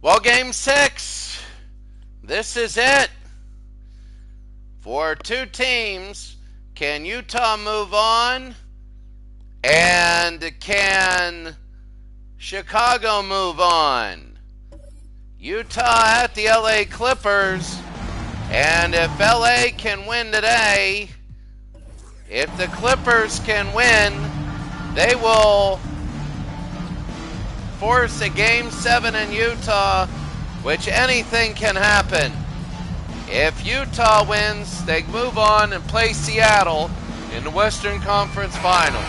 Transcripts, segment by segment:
Well, game 6, this is it. For two teams, can Utah move on? And can Chicago move on? Utah at the LA Clippers. And if LA can win today, if the Clippers can win, they will force a Game 7 in Utah, which anything can happen. If Utah wins, they move on and play Seattle in the Western Conference Final.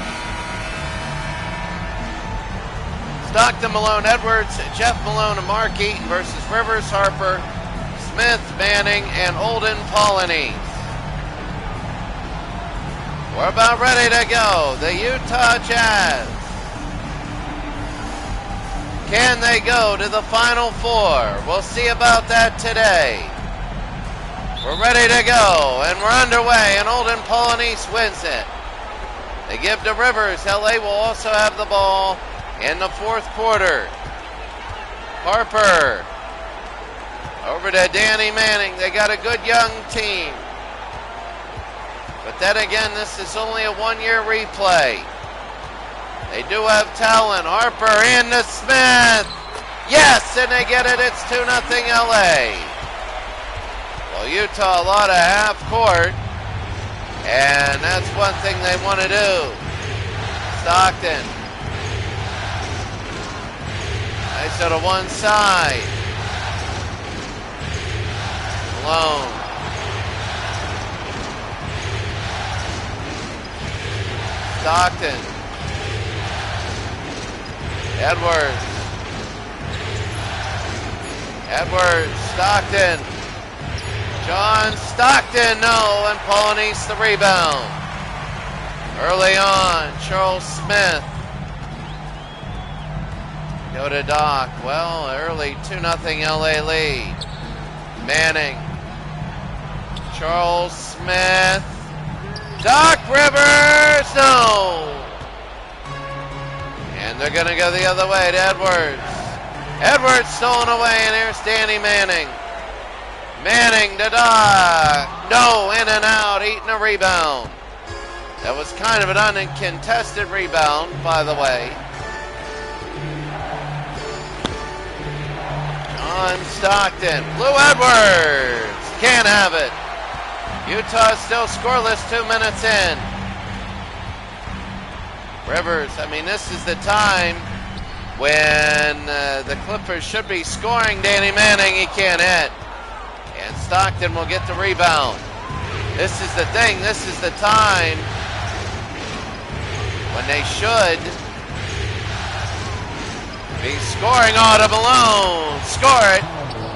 Stockton, Malone, Edwards, Jeff Malone, and Mark Eaton versus Rivers, Harper, Smith, Manning, and Olden Polynice. We're about ready to go. The Utah Jazz. Can they go to the Final Four? We'll see about that today. We're ready to go, and we're underway, and Olden Polynice wins it. They give to Rivers. LA will also have the ball in the fourth quarter. Harper over to Danny Manning. They got a good young team. But then again, this is only a one-year replay. They do have talent. Harper into Smith. Yes, and they get it. It's 2-0 LA. Well, Utah a lot of half court. And that's one thing they want to do. Stockton. Nice to the one side. Malone. Stockton. Edwards. Stockton. John Stockton, no, and Polynice the rebound. Early on, Charles Smith. Go to Doc. Well, early 2-0 LA lead. Manning. Charles Smith. Doc Rivers, no. And they're going to go the other way to Edwards. Edwards stolen away, and here's Danny Manning. Manning to Doc. No, in and out, Eaton a rebound. That was kind of an uncontested rebound, by the way. John Stockton. Lou Edwards. Can't have it. Utah still scoreless 2 minutes in. Rivers, I mean, this is the time when the Clippers should be scoring. Danny Manning, he can't hit. And Stockton will get the rebound. This is the thing. This is the time when they should be scoring. Out of Malone. Score it.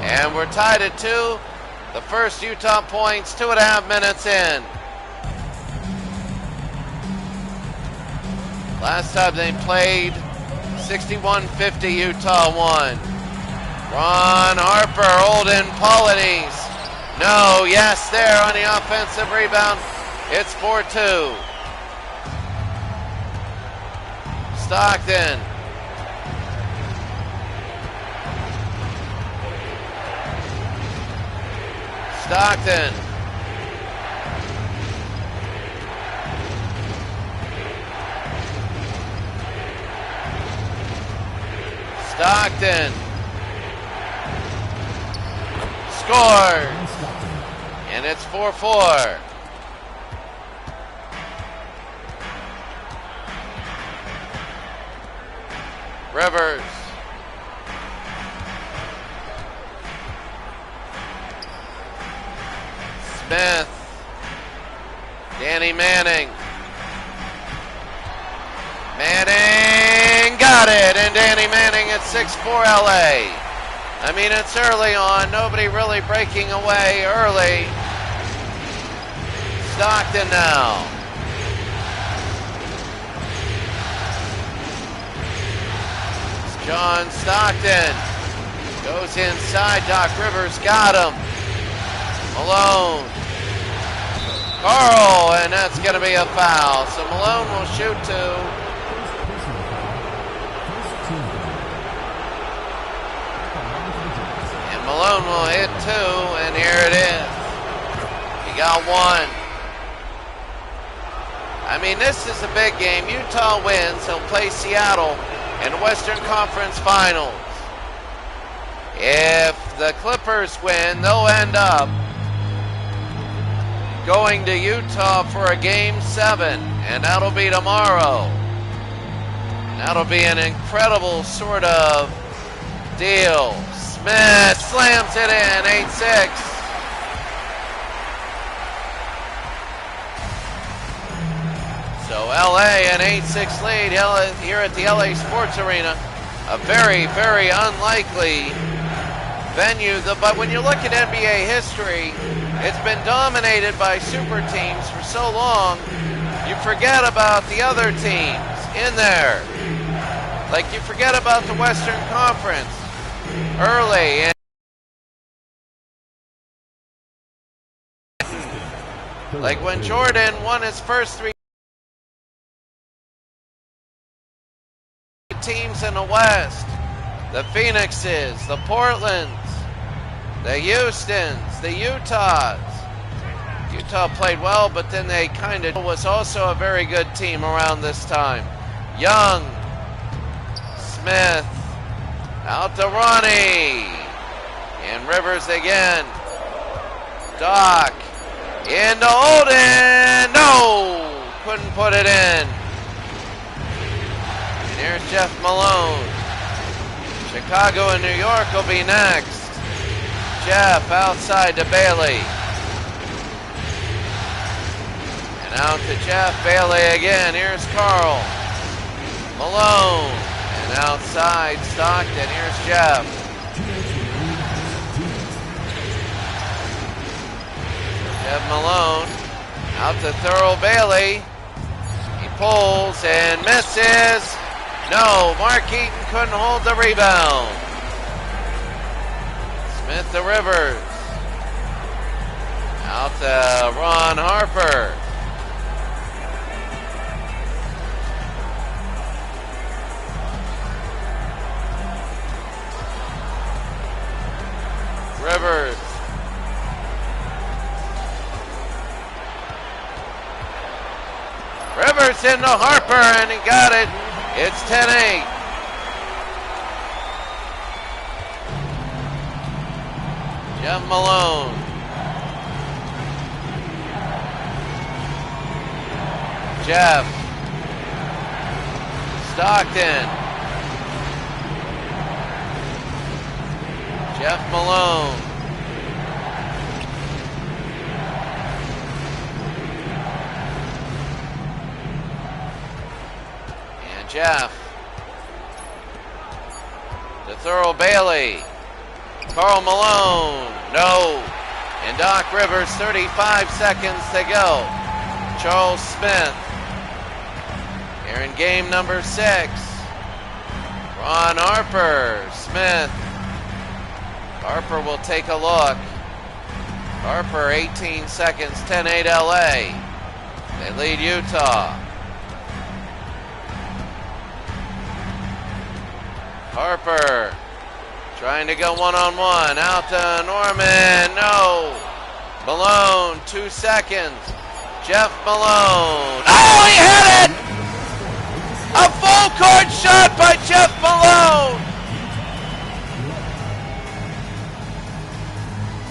And we're tied at 2. The first Utah points, 2.5 minutes in. Last time they played, 61-50, Utah won. Ron Harper, Olden Polynice. No, yes, there on the offensive rebound. It's 4-2. Stockton. Stockton. Stockton. Scores. And it's 4-4. Rivers. Smith. Danny Manning. Manning got it, and Danny Manning at 6-4 LA. I mean, it's early on. Nobody really breaking away early. Stockton now. It's John Stockton. Goes inside. Doc Rivers got him. Malone. Carl, and that's going to be a foul. So Malone will shoot two. Malone will hit 2, and here it is. He got 1. I mean, this is a big game. Utah wins. He'll play Seattle in the Western Conference Finals. If the Clippers win, they'll end up going to Utah for a Game 7, and that'll be tomorrow. That'll be an incredible sort of deal. Smith slams it in, 8-6. So LA an 8-6 lead here at the LA Sports Arena. A very, very unlikely venue. But when you look at NBA history, it's been dominated by super teams for so long, you forget about the other teams in there. Like you forget about the Western Conference early. And like when Jordan won his first 3 teams in the West, the Phoenixes, the Portlands, the Houstons, the Utahs. Utah played well, but then they kind of was also a very good team around this time. Young, Smith, out to Ronnie, and Rivers again. Doc, into Olden, no, couldn't put it in. And here's Jeff Malone. Chicago and New York will be next. Jeff outside to Bailey. And out to Jeff, Bailey again. Here's Carl. Malone. And outside Stockton. Here's Jeff. Jeff Malone. Out to Thurl Bailey. He pulls and misses. No, Mark Eaton couldn't hold the rebound. Smith to Rivers. Out to Ron Harper. Rivers. Rivers into Harper, and he got it. It's 10-8. Jeff Malone. Jeff. Stockton. Jeff Malone. And Jeff. To Thurl Bailey. Karl Malone. No. And Doc Rivers, 35 seconds to go. Charles Smith. Here in game number 6. Ron Harper. Smith. Harper will take a look. Harper, 18 seconds, 10-8 LA. They lead Utah. Harper trying to go one-on-one. Out to Norman. No. Malone, 2 seconds. Jeff Malone. Oh, he hit it! A full court shot by Jeff Malone.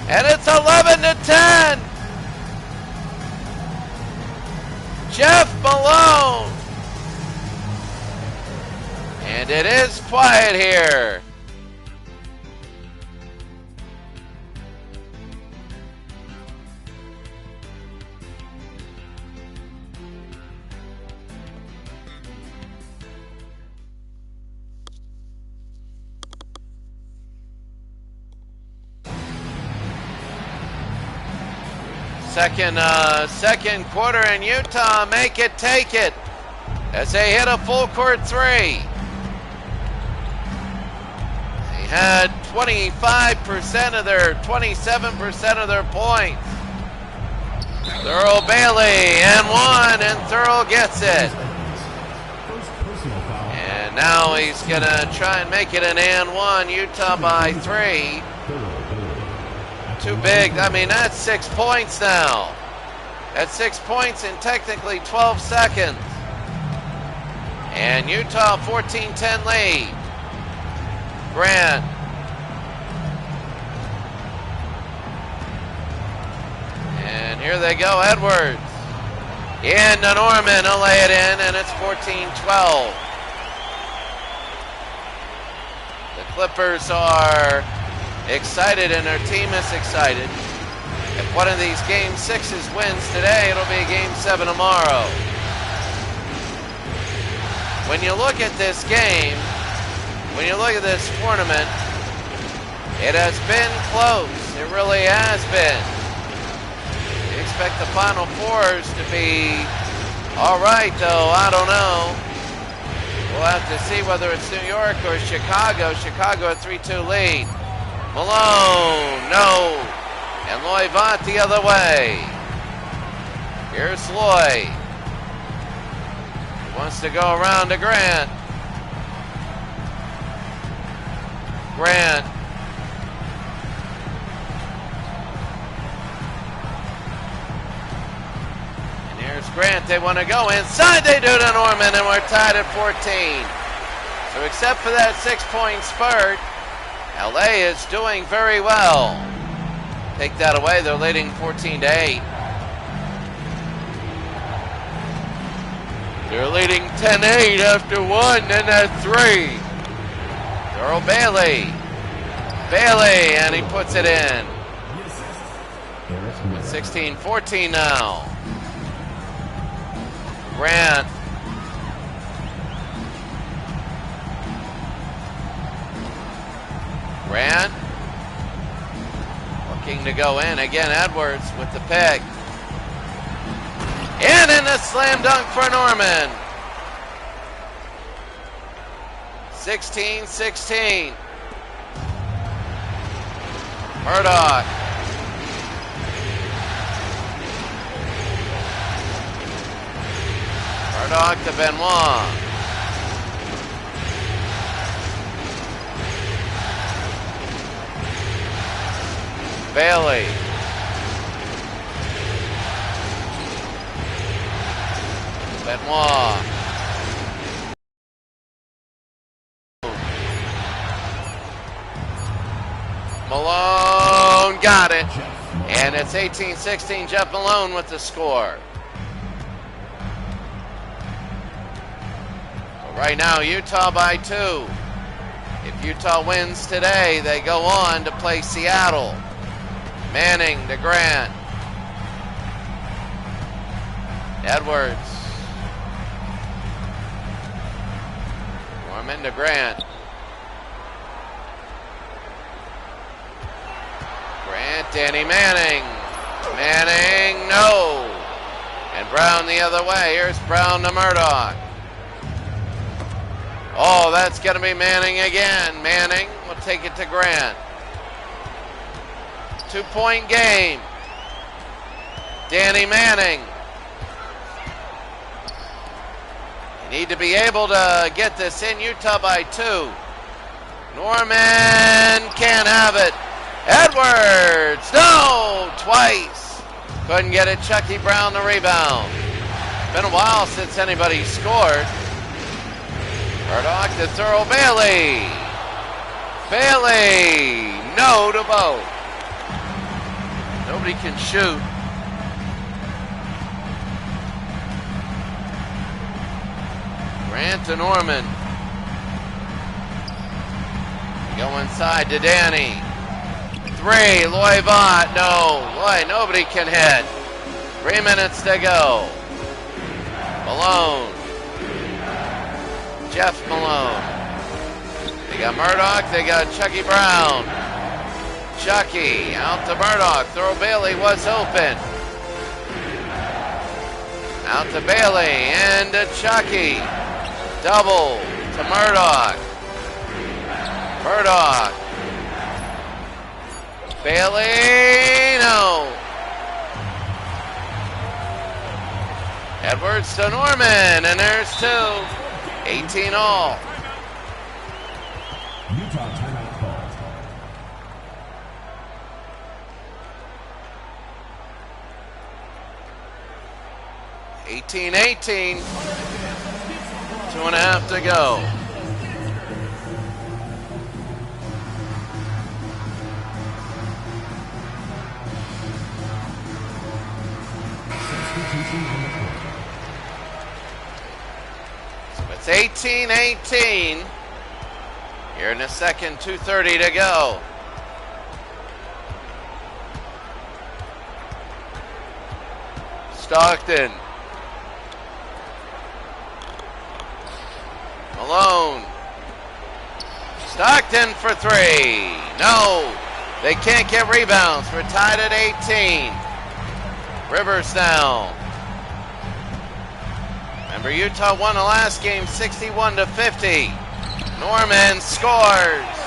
And it's 11-10. Jeff Malone. And it is quiet here. Second quarter in Utah, make it, take it, as they hit a full court 3. They had 27% of their points. Thurl Bailey and 1, and Thurl gets it. And now he's gonna try and make it an and 1. Utah by 3. Too big. I mean, that's 6 points now. That's 6 points in technically 12 seconds. And Utah 14-10 lead. Grant. And here they go, Edwards. Into Norman, he'll lay it in, and it's 14-12. The Clippers are excited, and their team is excited. If one of these Game 6s wins today, it'll be Game 7 tomorrow. When you look at this game, when you look at this tournament, it has been close. It really has been. You expect the Final Fours to be all right, though. I don't know. We'll have to see whether it's New York or Chicago. Chicago a 3-2 lead. Malone, no. And Loy-Vaught the other way. Here's Loy. He wants to go around to Grant. Grant. And here's Grant. They want to go inside. They do to Norman, and we're tied at 14. So except for that 6-point spurt, LA is doing very well. Take that away, they're leading 14-8. They're leading 10-8 after 1, then at 3. Earl Bailey. Bailey, and he puts it in. 16-14 now. Grant. Grant. Looking to go in. Again, Edwards with the pick. And in the slam dunk for Norman. 16-16. Murdoch. Murdoch to Benoit. Bailey. Benoit. Malone got it. And it's 18-16. Jeff Malone with the score. Right now, Utah by 2. If Utah wins today, they go on to play Seattle. Manning to Grant. Edwards. Norman to Grant. Grant, Danny Manning. Manning, no. And Brown the other way. Here's Brown to Murdoch. Oh, that's going to be Manning again. Manning will take it to Grant. 2-point game. Danny Manning. You need to be able to get this in. Utah by 2. Norman can't have it. Edwards, no, twice. Couldn't get it. Chucky Brown the rebound. Been a while since anybody scored. Murdoch to Thurl Bailey. Bailey, no to both. Nobody can shoot. Grant to Norman. Go inside to Danny. 3, Loy-Vaught, no. Loy, nobody can hit. 3 minutes to go. Malone. Jeff Malone. They got Murdoch, they got Chucky Brown. Chucky out to Murdoch. Thurl Bailey was open. Out to Bailey and to Chucky. Double to Murdoch. Murdoch. Bailey, no. Edwards to Norman, and there's 2. 18 all. Utah timeout called. 18-18. 2.5 to go. So it's 18-18. Here in a second, 2:30 to go. Stockton. Malone. Stockton for three. No, they can't get rebounds. We're tied at 18. Rivers now. Remember, Utah won the last game 61-50. Norman scores.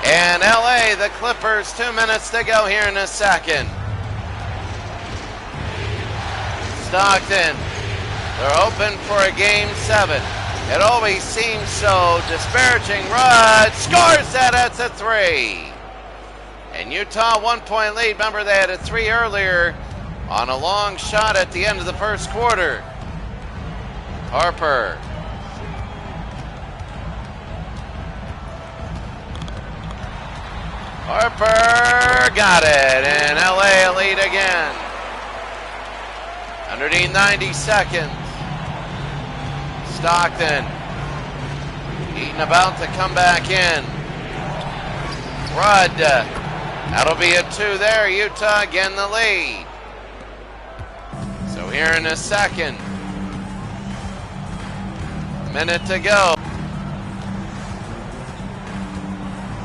And LA, the Clippers, 2 minutes to go here in the second. Stockton, they're open for a game 7. It always seems so disparaging. Rudd scores that, that's a 3. And Utah 1-point lead. Remember, they had a 3 earlier on a long shot at the end of the first quarter. Harper. Harper got it, and LA lead again. Underneath 90 seconds. Stockton. Eaton about to come back in. Rudd. That'll be a 2 there. Utah again the lead. So here in a second. Minute to go.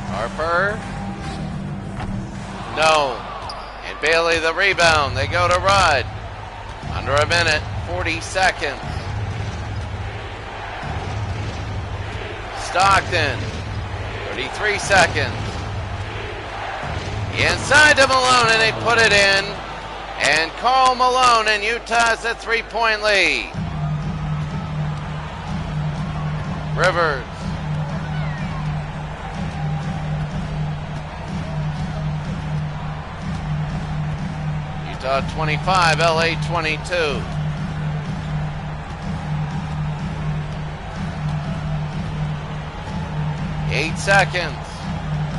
Harper. No. And Bailey the rebound. They go to Rudd. Under a minute, 40 seconds. Stockton, 33 seconds. Inside to Malone, and they put it in. And Karl Malone, and Utah's a 3-point lead. Rivers. Utah 25, LA 22. Eight seconds.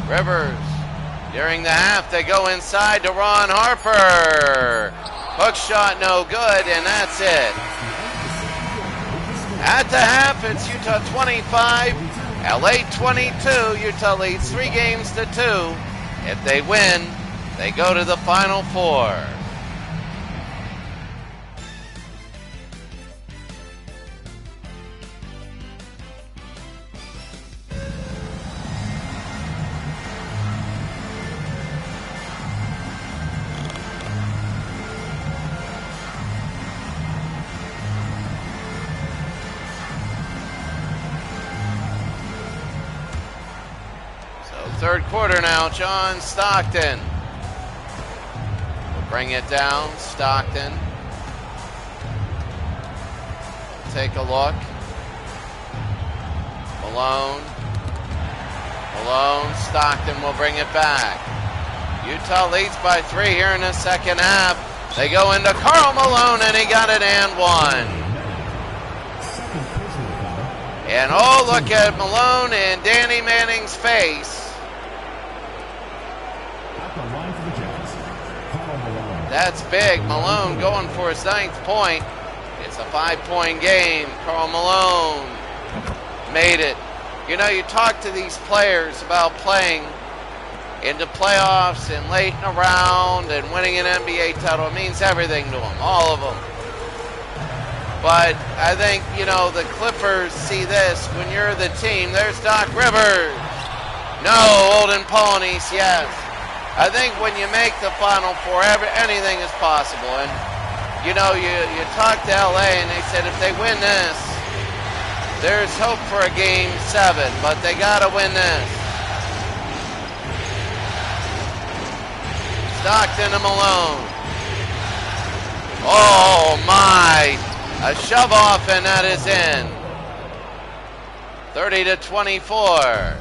Rivers. During the half, they go inside to Ron Harper. Hook shot no good, and that's it. At the half, it's Utah 25, LA 22. Utah leads 3 games to 2. If they win, they go to the Final Four. Third quarter now, John Stockton will bring it down. Stockton, take a look. Malone, Stockton will bring it back. Utah leads by 3 here in the second half. They go into Karl Malone, and he got it and 1. And oh, look at Malone and Danny Manning's face. That's big. Malone going for his 9th point. It's a 5-point game. Karl Malone made it. You know, you talk to these players about playing into playoffs and late in a round and winning an NBA title. It means everything to them, all of them. But I think, you know, the Clippers see this. When you're the team, there's Doc Rivers. No, Olden Polynice, yes. I think when you make the Final Four, anything is possible. And, you know, you talk to LA and they said if they win this, there's hope for a game 7, but they got to win this. Stockton to Malone. Oh, my. A shove off, and that is in. 30-24.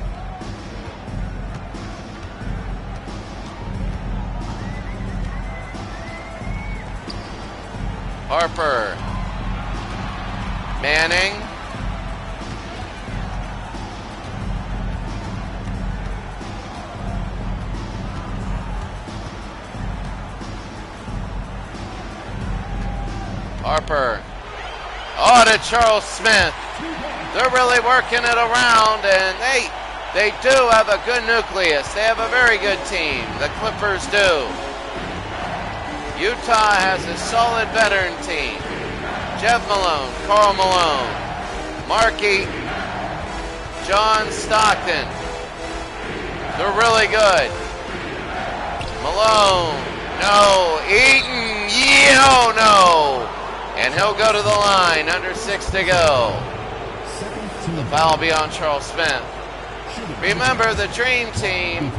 Harper Manning. Harper. Oh, to Charles Smith. They're really working it around, and they do have a good nucleus. They have a very good team. The Clippers do. Utah has a solid veteran team. Jeff Malone, Karl Malone, Mark Eaton, John Stockton. They're really good. Malone, no. Eaton, yeah, no. And he'll go to the line, under 6 to go. The foul will be on Charles Smith. Remember the dream team.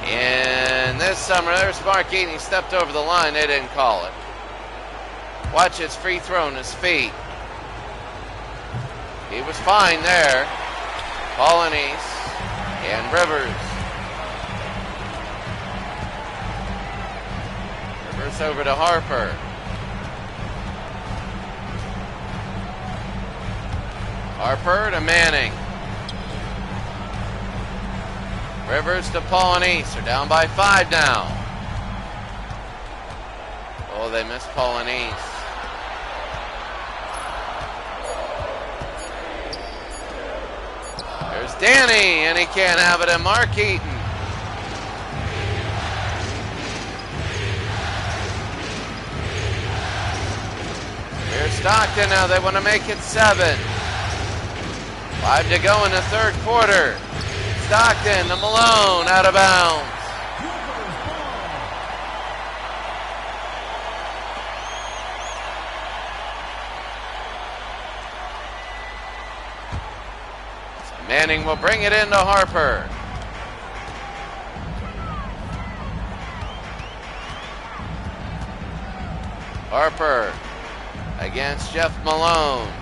And this summer, there's Mark Eaton. He stepped over the line. They didn't call it. Watch his free throw on his feet. He was fine there. Polonese and Rivers. Rivers over to Harper. Harper to Manning. Rivers to Polonese. They're down by 5 now. Oh, they missed Polonese. There's Danny, and he can't have it, and Mark Eaton. Here's Stockton now. They want to make it 7. 5 to go in the third quarter. Stockton to Malone, out of bounds. So Manning will bring it into Harper. Harper against Jeff Malone.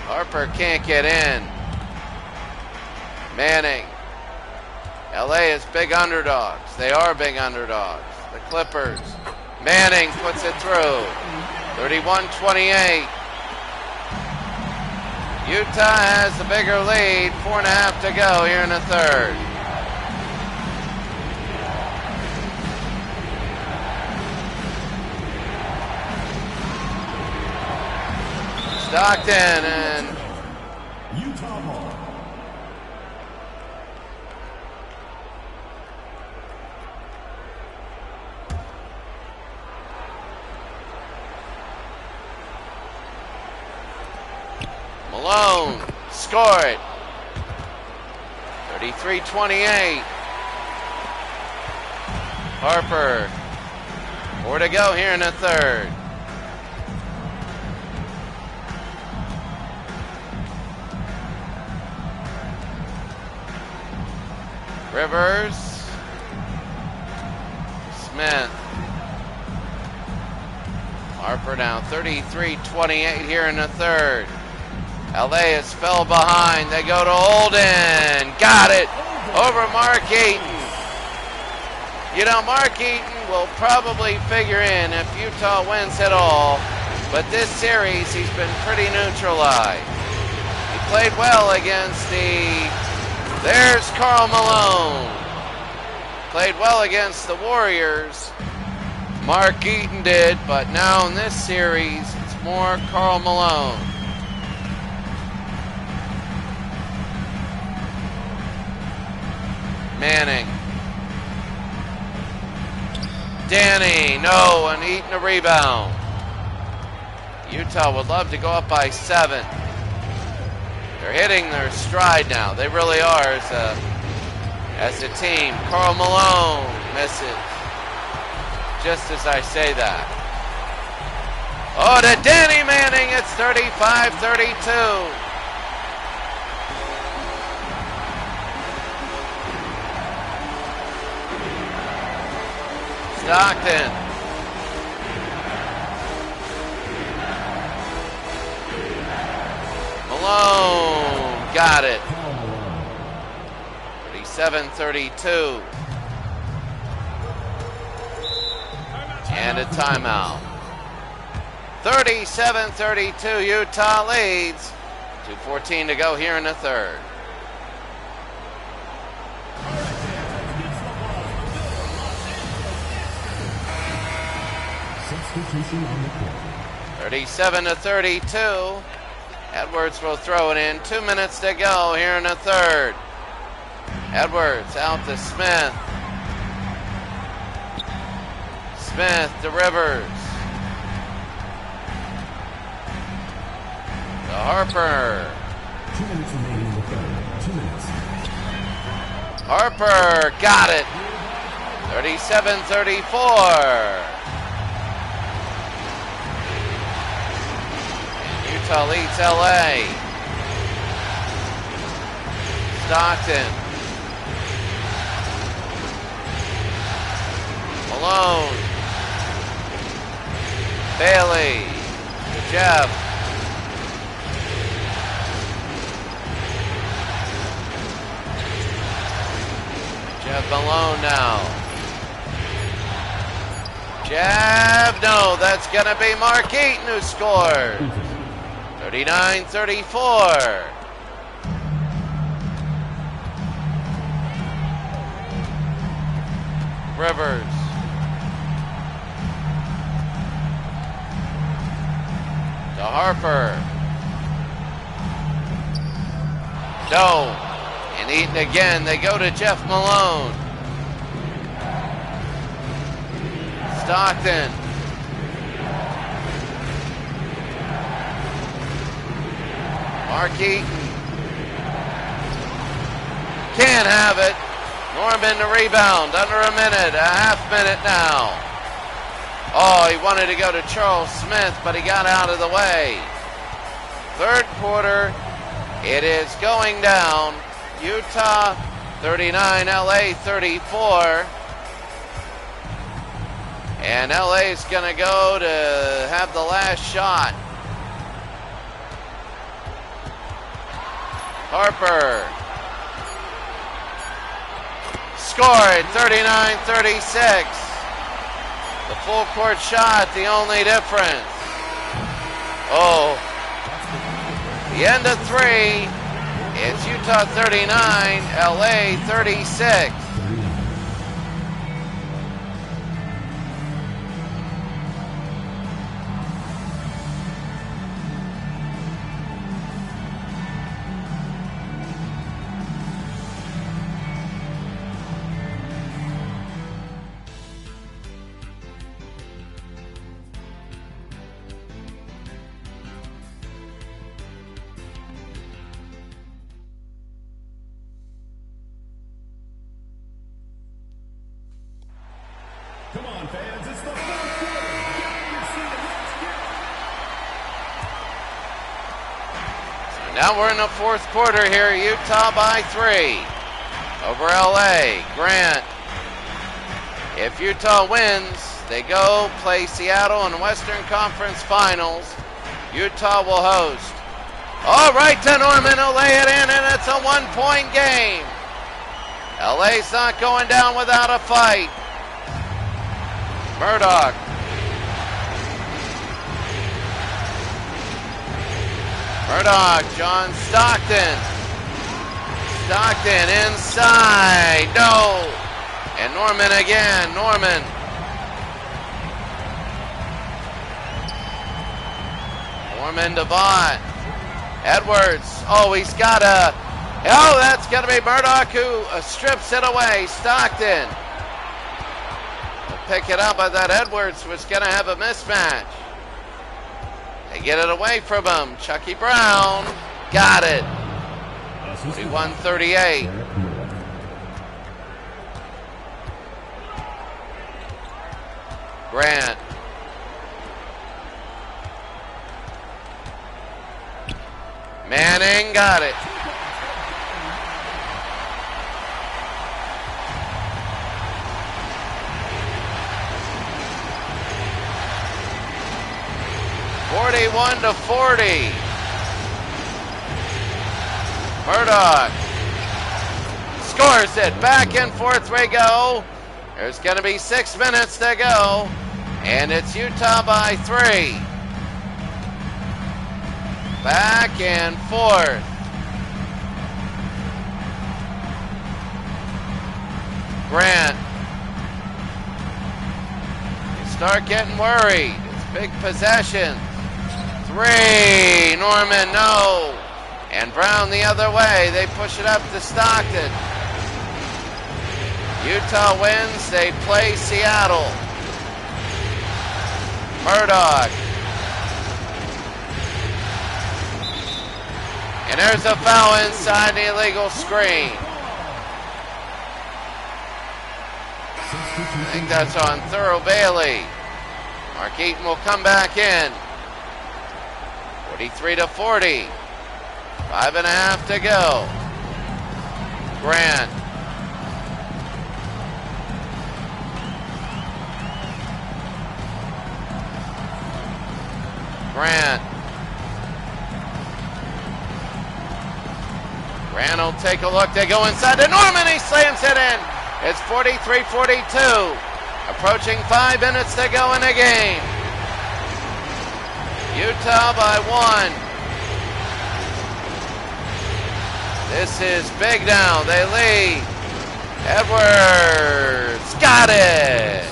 Harper can't get in. Manning. LA is big underdogs. They are big underdogs. The Clippers. Manning puts it through. 31-28. Utah has the bigger lead. 4.5 to go here in the third. Stockton and Utah ball. Malone, score it. 33-28. Harper. 4 to go here in the third. Rivers, Smith, Harper down 33-28 here in the third. LA has fell behind. They go to Olden. Got it over Mark Eaton. You know, Mark Eaton will probably figure in if Utah wins at all, but this series he's been pretty neutralized. He played well against There's Karl Malone. Played well against the Warriors. Mark Eaton did, but now in this series, it's more Karl Malone. Manning. Danny, no, and Eaton a rebound. Utah would love to go up by 7. They're hitting their stride now. They really are as a team. Karl Malone misses. Just as I say that. Oh, to Danny Manning, it's 35-32. Stockton. Malone got it. 37-32. and a timeout. 37-32, Utah leads. 2:14 to go here in the third. Substitution on the court. 37-32. Edwards will throw it in. 2 minutes to go here in the third. Edwards out to Smith. Smith to Rivers. To Harper. 2 minutes remaining in the third. 2 minutes. Harper got it. 37-34. Utah leads LA. Stockton. Malone. Bailey. To Jeff. Jeff Malone now. Jab, no, that's going to be Mark Eaton who scored. 39-34. Rivers. To Harper. No. And Eaton again. They go to Jeff Malone. Stockton. Mark Eaton. Can't have it. Norman the rebound. Under a minute. A half minute now. Oh, he wanted to go to Charles Smith, but he got out of the way. Third quarter. It is going down. Utah 39, LA 34. And LA is going to go to have the last shot. Harper. Scored 39-36. The full court shot, the only difference. Oh. The end of three. It's Utah 39, LA 36. Come on, fans, it's the fourth quarter. Get your seat and let's get it. Now we're in the fourth quarter here. Utah by 3 over LA. Grant. If Utah wins, they go play Seattle in the Western Conference Finals. Utah will host. All right to Norman. He'll lay it in, and it's a 1-point game. LA's not going down without a fight. Murdoch. Murdoch, John Stockton. Stockton inside. No. And Norman again. Norman. Norman to Vaught. Edwards. Oh, he's got a... Oh, that's going to be Murdoch who strips it away. Stockton. Pick it up, but that Edwards was going to have a mismatch. They get it away from him. Chucky Brown got it. 41-38. Grant. Manning got it. Forty-one to 40. Murdoch scores it. Back and forth we go. There's going to be 6 minutes to go. And it's Utah by 3. Back and forth. Grant. You start getting worried. It's big possession. 3. Norman, no. And Brown the other way. They push it up to Stockton. Utah wins. They play Seattle. Murdoch. And there's a foul inside the illegal screen. I think that's on Thurl Bailey. Mark Eaton will come back in. 43-40. 5.5 to go. Grant. Grant will take a look. They go inside to Norman. He slams it in. It's 43-42. Approaching 5 minutes to go in the game. Utah by 1. This is big now. They lead. Edwards got it.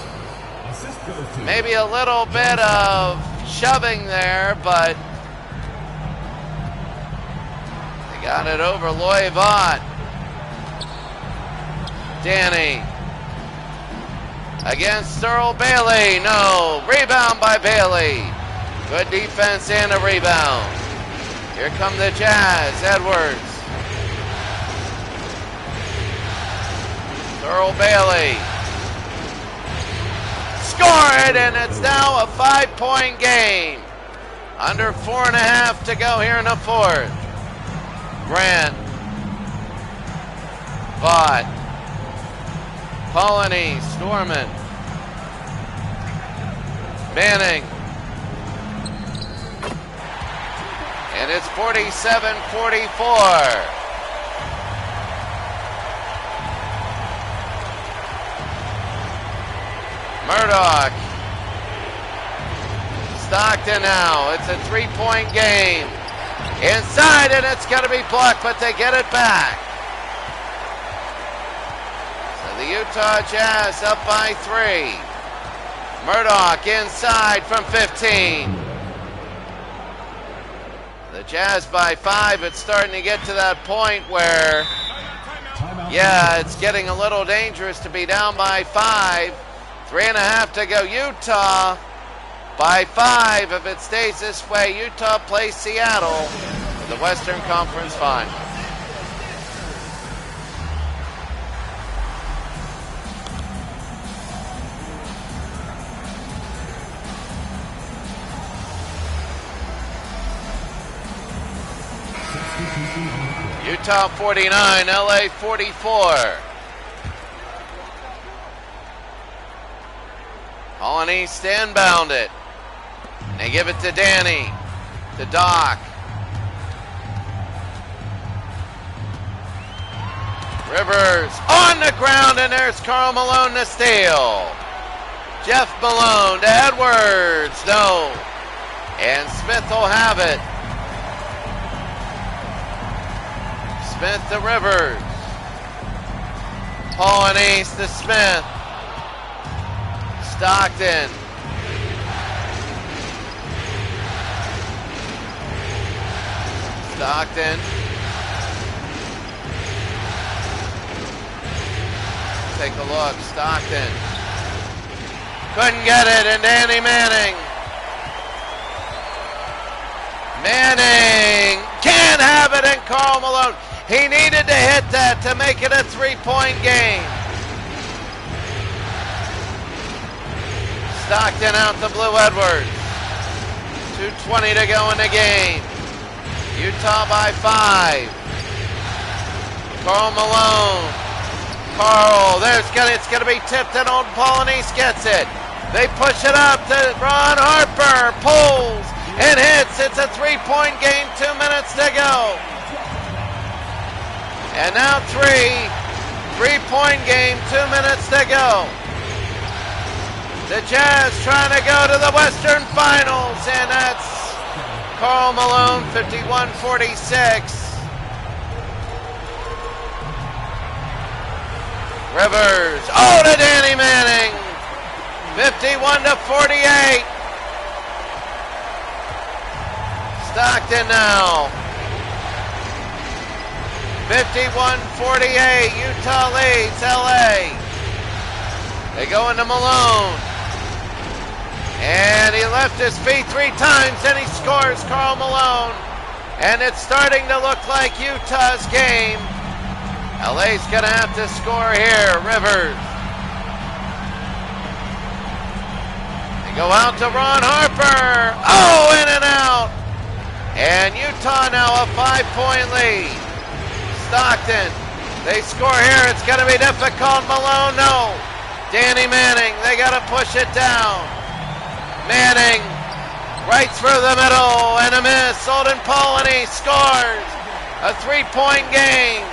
Maybe a little bit of shoving there, but they got it over Loivat. Danny against Thurl Bailey. No. Rebound by Bailey. Good defense and a rebound. Here come the Jazz. Edwards. Thurl Bailey. Scored, and it's now a 5-point game. Under 4.5 to go here in the 4th. Grant. Vaught. Polanyi. Storman. Manning. And it's 47-44. Murdoch. Stockton now. It's a 3-point game. Inside, and it's going to be blocked, but they get it back. So the Utah Jazz up by 3. Murdoch inside from 15. The Jazz by 5. It's starting to get to that point where, yeah, it's getting a little dangerous to be down by 5. 3.5 to go. Utah by 5. If it stays this way, Utah plays Seattle in the Western Conference Final. Utah 49, LA 44. Polanyi stand-bound it. And they give it to Danny. To Doc. Rivers on the ground, and there's Karl Malone to steal. Jeff Malone to Edwards. No. And Smith will have it. Smith to Rivers. Polanyi to Smith. Stockton. Take a look. Stockton. Couldn't get it, and Danny Manning. Manning can't have it, and Karl Malone. He needed to hit that to make it a 3-point game. Stockton out to Blue Edwards. 2:20 to go in the game. Utah by 5. Karl Malone. It's going to be tipped, and old Polanyi gets it. They push it up to Ron Harper. Pulls and hits. It's a 3-point game. 2 minutes to go. And now 3-point game. 2 minutes to go. The Jazz trying to go to the Western Finals, and that's Karl Malone, 51-46. Rivers, oh, to Danny Manning, 51-48. Stockton now, 51-48. Utah leads LA. They go into Malone. And he left his feet 3 times, and he scores, Karl Malone. And it's starting to look like Utah's game. LA's going to have to score here. Rivers. They go out to Ron Harper. Oh, in and out. And Utah now a 5-point lead. Stockton. They score here. It's going to be difficult. Malone, no. Danny Manning. They got to push it down. Manning. Right through the middle. And a miss. Olden Polanyi scores. A 3-point game.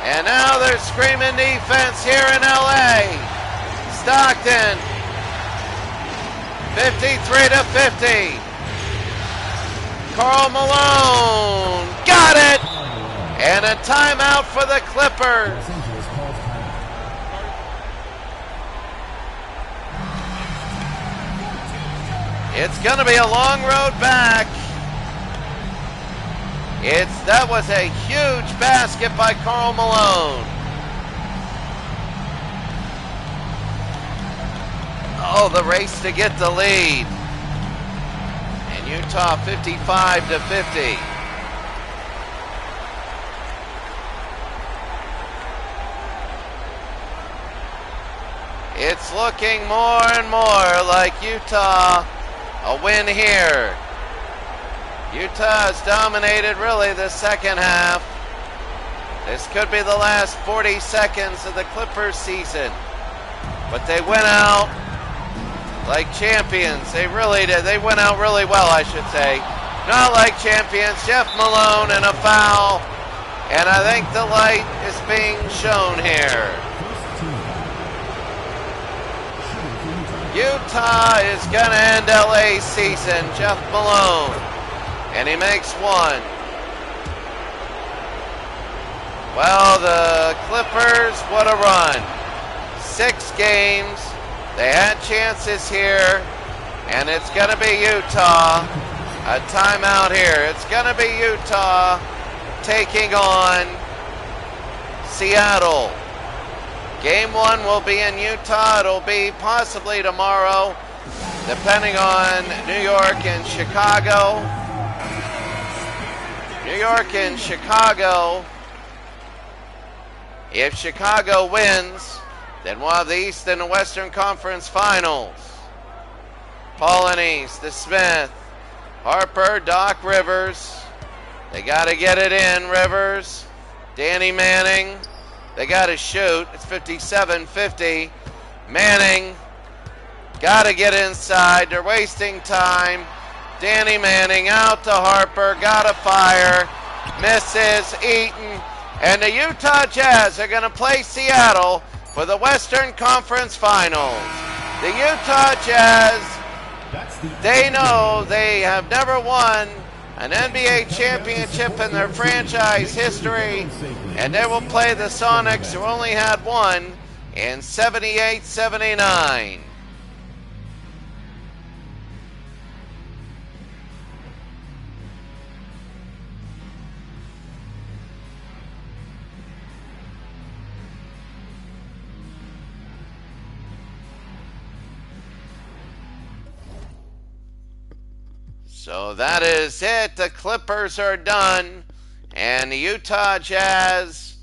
And now they're screaming defense here in LA. Stockton, 53-50. Karl Malone, got it! And a timeout for the Clippers. It's going to be a long road back. That was a huge basket by Karl Malone. Oh, the race to get the lead. And Utah 55-50. It's looking more and more like Utah a win here. Utah has dominated really the second half. This could be the last 40 seconds of the Clippers season. But they went out like champions. They really did. They went out really well, I should say. Not like champions. Jeff Malone and a foul. And I think the light is being shown here. Utah is going to end LA's season. Jeff Malone. And he makes one. Well, the Clippers, what a run. 6 games. They had chances here. And it's going to be Utah. A timeout here. It's going to be Utah taking on Seattle. Game 1 will be in Utah. It'll be possibly tomorrow, depending on New York and Chicago. New York and Chicago. If Chicago wins, then we'll have the East and the Western Conference Finals. Polanyi, the Smith, Harper, Doc Rivers. They got to get it in, Rivers. Danny Manning. They got to shoot. It's 57-50. Manning. Got to get inside. They're wasting time. Danny Manning out to Harper, got a fire, misses, Eaton, and the Utah Jazz are going to play Seattle for the Western Conference Finals. The Utah Jazz, they know they have never won an NBA championship in their franchise history, and they will play the Sonics, who only had one in 78-79. So that is it. The Clippers are done. And the Utah Jazz,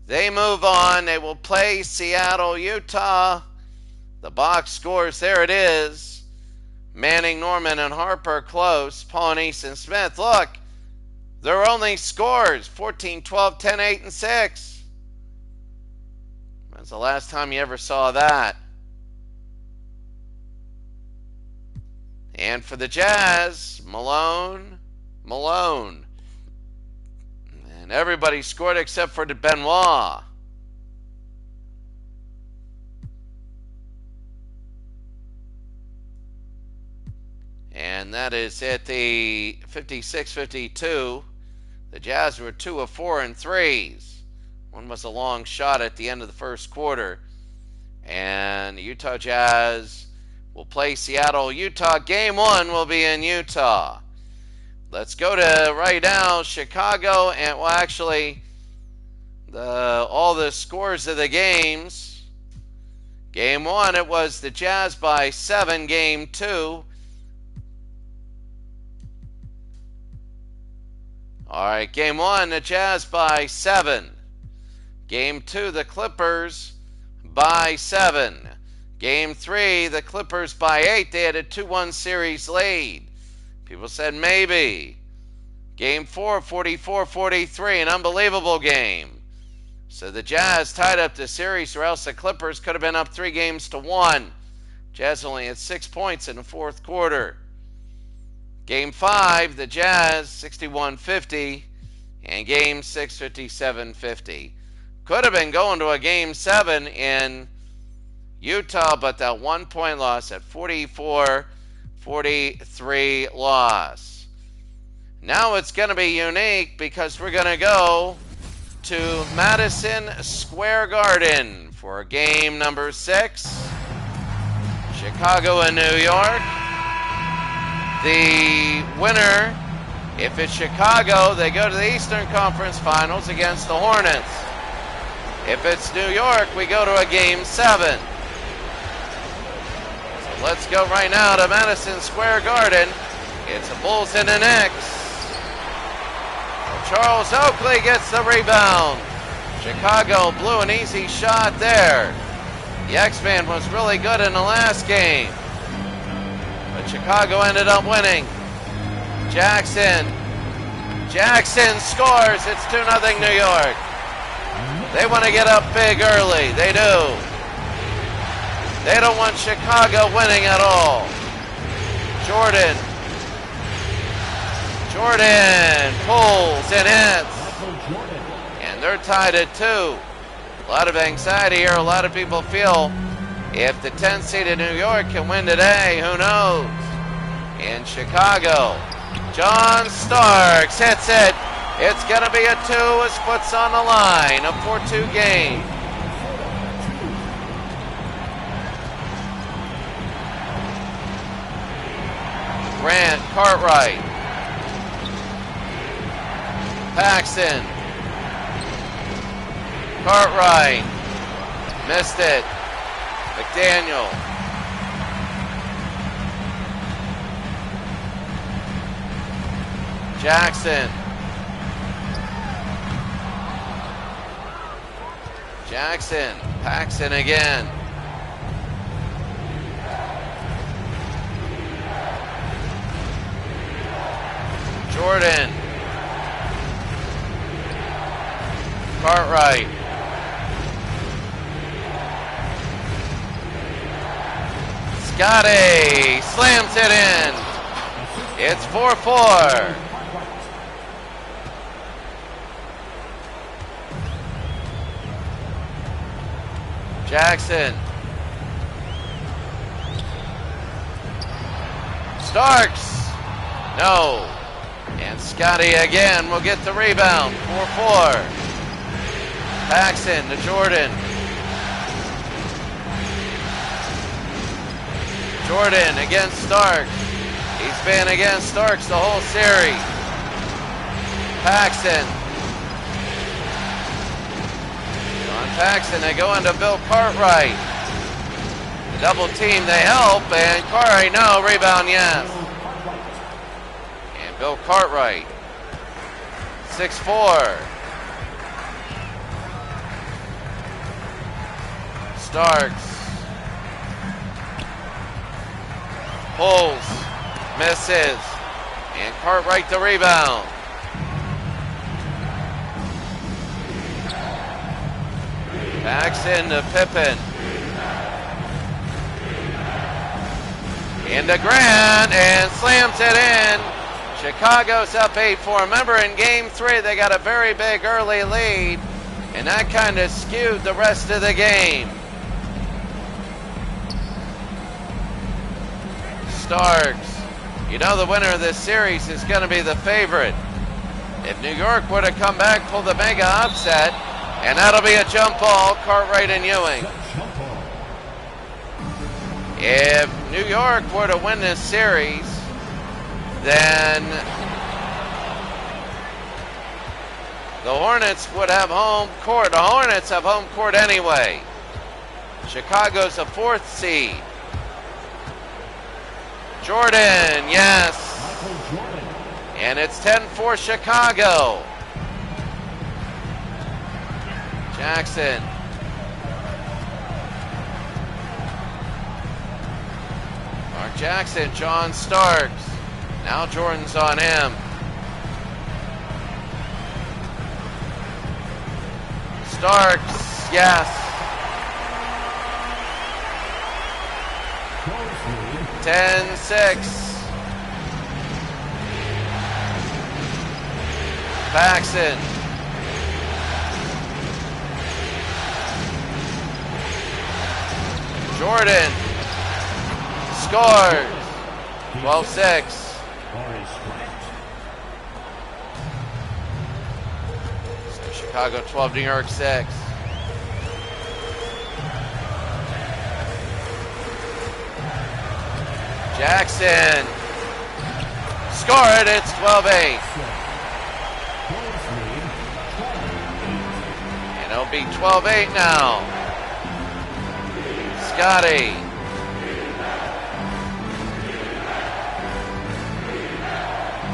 they move on. They will play Seattle, Utah. The box scores, there it is. Manning, Norman, and Harper close. Polanyi and Smith. Look, their only scores, 14, 12, 10, 8, and 6. When's the last time you ever saw that? And for the Jazz, Malone. And everybody scored except for Benoit. And that is at the 56-52. The Jazz were 2 of 4 in threes. One was a long shot at the end of the first quarter. And the Utah Jazz will play Seattle, Utah. Game 1 will be in Utah. Let's go to right now Chicago, and well, actually, all the scores of the games. Game 1, it was the Jazz by 7. Game 2, all right, Game 1, the Jazz by 7. Game 2, the Clippers by 7. Game 3, the Clippers by 8. They had a 2-1 series lead. People said maybe. Game 4, 44-43, an unbelievable game. So the Jazz tied up the series, or else the Clippers could have been up 3-1. Jazz only had 6 points in the fourth quarter. Game 5, the Jazz 61-50, and Game 6, 57-50. Could have been going to a Game 7 in Utah, but that 1-point loss, at 44-43 loss. Now it's going to be unique because we're going to go to Madison Square Garden for game number 6. Chicago and New York. The winner, if it's Chicago, they go to the Eastern Conference Finals against the Hornets. If it's New York, we go to a Game 7. So let's go right now to Madison Square Garden. It's the Bulls and the Knicks. Charles Oakley gets the rebound. Chicago blew an easy shot there. The X-Man was really good in the last game, but Chicago ended up winning. Jackson scores. It's 2-0 New York. They want to get up big early. They do. They don't want Chicago winning at all. Jordan pulls and hits. And they're tied at 2. A lot of anxiety here. A lot of people feel if the 10th seeded New York can win today, who knows? In Chicago, John Starks hits it. It's going to be a 2. His foot's on the line. A 4-2 game. Grant, Cartwright, Paxson, Cartwright, missed it. McDaniel, Jackson, Paxson again. Jordan, Cartwright, Scotty slams it in. It's 4-4. Jackson, Starks, no. And Scotty again will get the rebound. 4-4. Paxson to Jordan. Jordan against Starks. He's been against Starks the whole series. Paxson. On Paxson, they go into Bill Cartwright. The double team, they help, and Cartwright, no. Rebound, yes. Bill Cartwright, 6-4. Starks pulls, misses, and Cartwright the rebound. Paxson to Pippen. Into Grant, and slams it in. Chicago's up 8-4. Remember, in Game 3, they got a very big early lead, and that kind of skewed the rest of the game. Starks You know the winner of this series is going to be the favorite. If New York were to come back, pull the mega upset, and that'll be a jump ball, Cartwright and Ewing. If New York were to win this series, then the Hornets would have home court. The Hornets have home court anyway. Chicago's a 4th seed. Jordan, yes. And it's 10-4 Chicago. Jackson. Mark Jackson, John Starks. Now Jordan's on him. Starks, yes. 10-6. Paxson. Jordan scores. 12-6. So Chicago 12, New York 6. Jackson scored. It's 12-8. And it'll be 12-8 now. Scotty.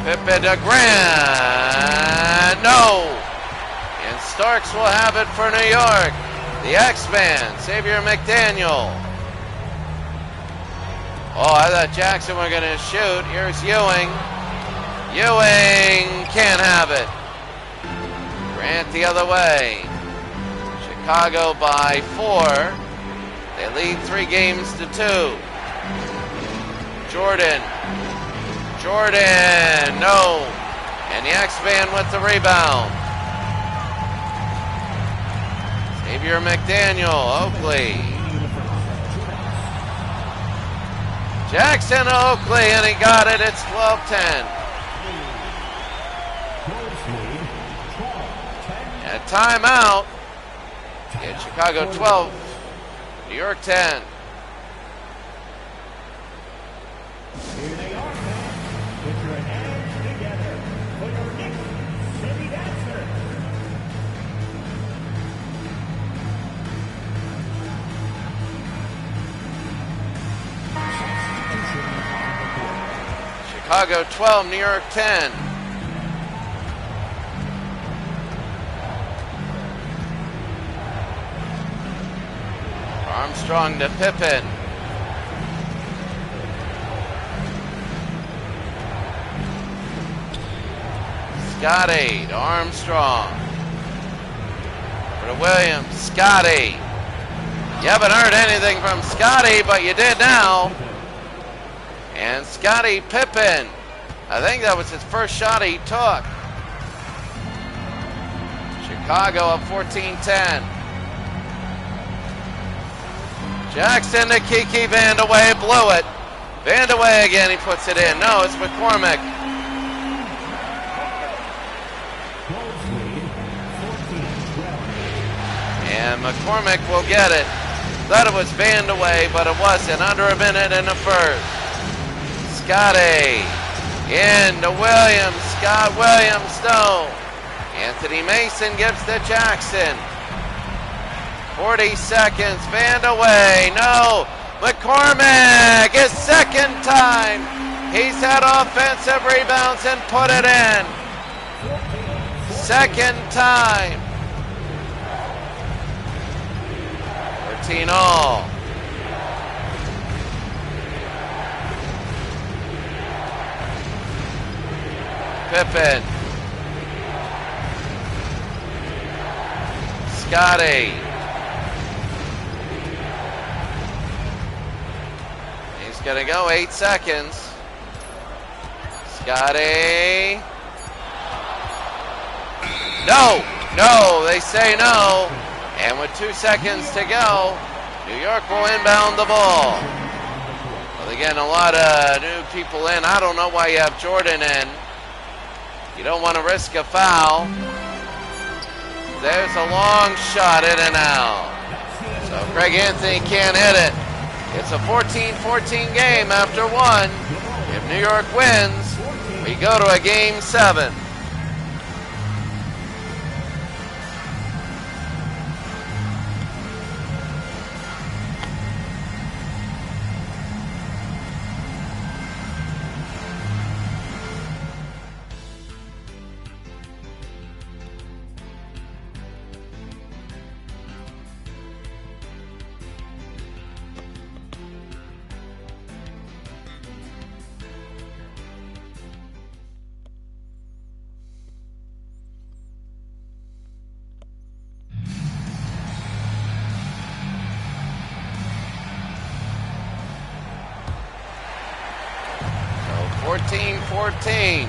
Pippen to Grant. No. And Starks will have it for New York. The X-Man, Xavier McDaniel. Oh, I thought Jackson were going to shoot. Here's Ewing. Ewing can't have it. Grant the other way. Chicago by 4. They lead 3 games to 2. Jordan. Jordan, no. And the X-Man with the rebound. Xavier McDaniel, Oakley. Jackson Oakley, and he got it. It's 12-10. And a timeout. Get Chicago 12, New York 10. Here they are, fans. Put your hands together for your next city dancer. Chicago 12, New York 10. Armstrong to Pippen. Scotty to Armstrong. Over to Williams. Scotty. You haven't heard anything from Scotty, but you did now. And Scotty Pippen. I think that was his first shot he took. Chicago up 14-10. Jackson to Kiki Vandeweghe, blew it. Vandeweghe again, he puts it in. No, it's McCormick. And McCormick will get it. Thought it was Vandeweghe, but it wasn't. Under a minute in the first. Scotty into Williams. Scott Williams, no. Anthony Mason gives to Jackson. 40 seconds. Vandeweghe, no. McCormick, his second time. He's had offensive rebounds and put it in. Second time. 14 all. Pippen. Scotty. He's going to go 8 seconds. Scotty. No, no, they say no. And with 2 seconds to go, New York will inbound the ball. They're getting a lot of new people in. I don't know why you have Jordan in. You don't want to risk a foul. There's a long shot, in and out. So Craig Anthony can't hit it. It's a 14-14 game after one. If New York wins, we go to a game 7. So 14-14.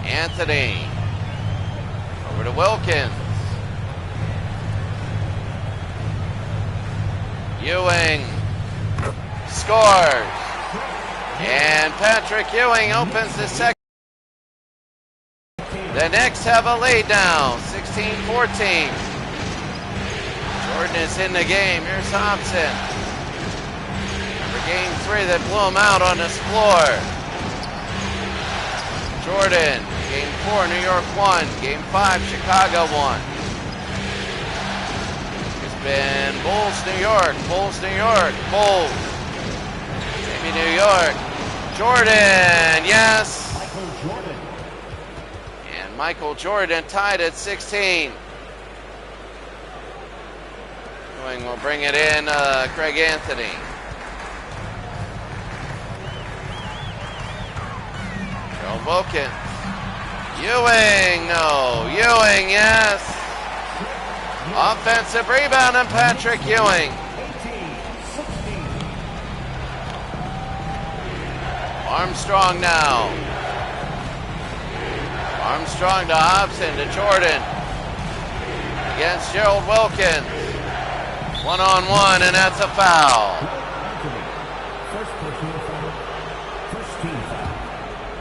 Anthony over to Wilkins. Ewing scores. And Patrick Ewing opens the second. The Knicks have a lead now, 16-14. Jordan is in the game. Here's Hobson. Remember game 3, they blew him out on this floor. Jordan, game 4, New York 1. Game 5, Chicago 1. It's been Bulls, New York, Bulls, New York, Bulls. Maybe New York. Jordan, yes. Michael Jordan. And Michael Jordan tied at 16. Ewing will bring it in, Craig Anthony. Gerald Wilkins. Ewing, no. Ewing, yes. Offensive rebound and Patrick Ewing. 18-16. Armstrong now. Armstrong to Hobson to Jordan. Against Gerald Wilkins. 1-on-1, and that's a foul. Anthony. First personal foul. First team foul.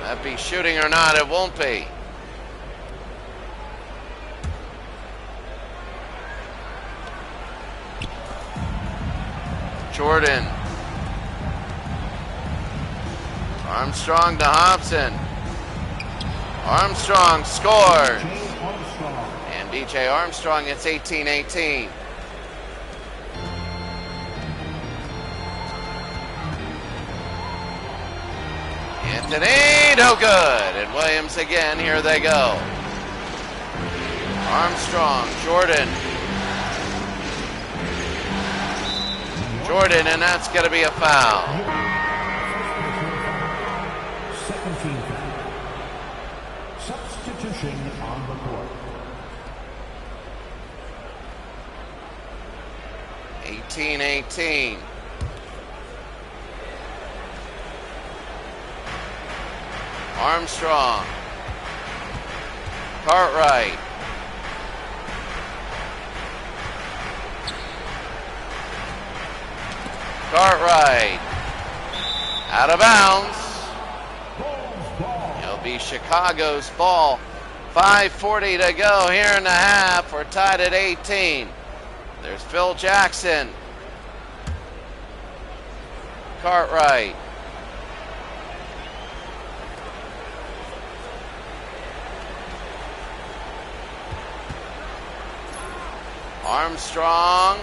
That be shooting or not, it won't be. Jordan. Armstrong to Hobson. Armstrong scores. Jay Armstrong. And DJ Armstrong, it's 18-18. Anthony, no good. And Williams again, here they go. Armstrong, Jordan. Jordan, and that's going to be a foul. Second team foul. Substitution on the court. 18-18. Armstrong. Cartwright. Cartwright. Out of bounds. It'll be Chicago's ball. 5:40 to go here in the half. We're tied at 18. There's Phil Jackson. Cartwright. Armstrong.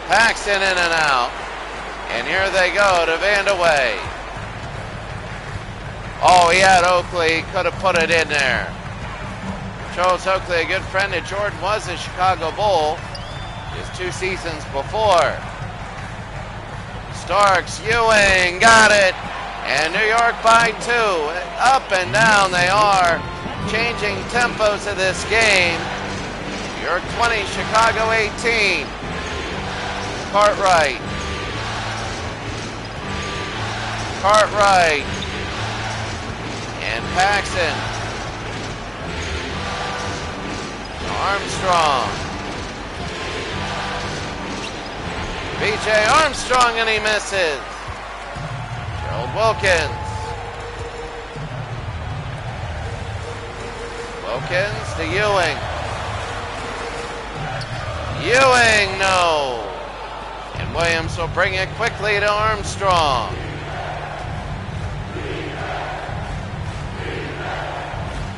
Paxton in and out. And here they go to Vandeweghe. Oh, he had Oakley. Could have put it in there. Charles Oakley, a good friend of Jordan, was a Chicago Bull just 2 seasons before. Starks, Ewing, got it. And New York by 2. Up and down they are. Changing tempos of this game. New York 20, Chicago 18. Cartwright. Cartwright. And Paxson. Armstrong. B.J. Armstrong, and he misses. Gerald Wilkins. Wilkins to Ewing. Ewing, no. And Williams will bring it quickly to Armstrong.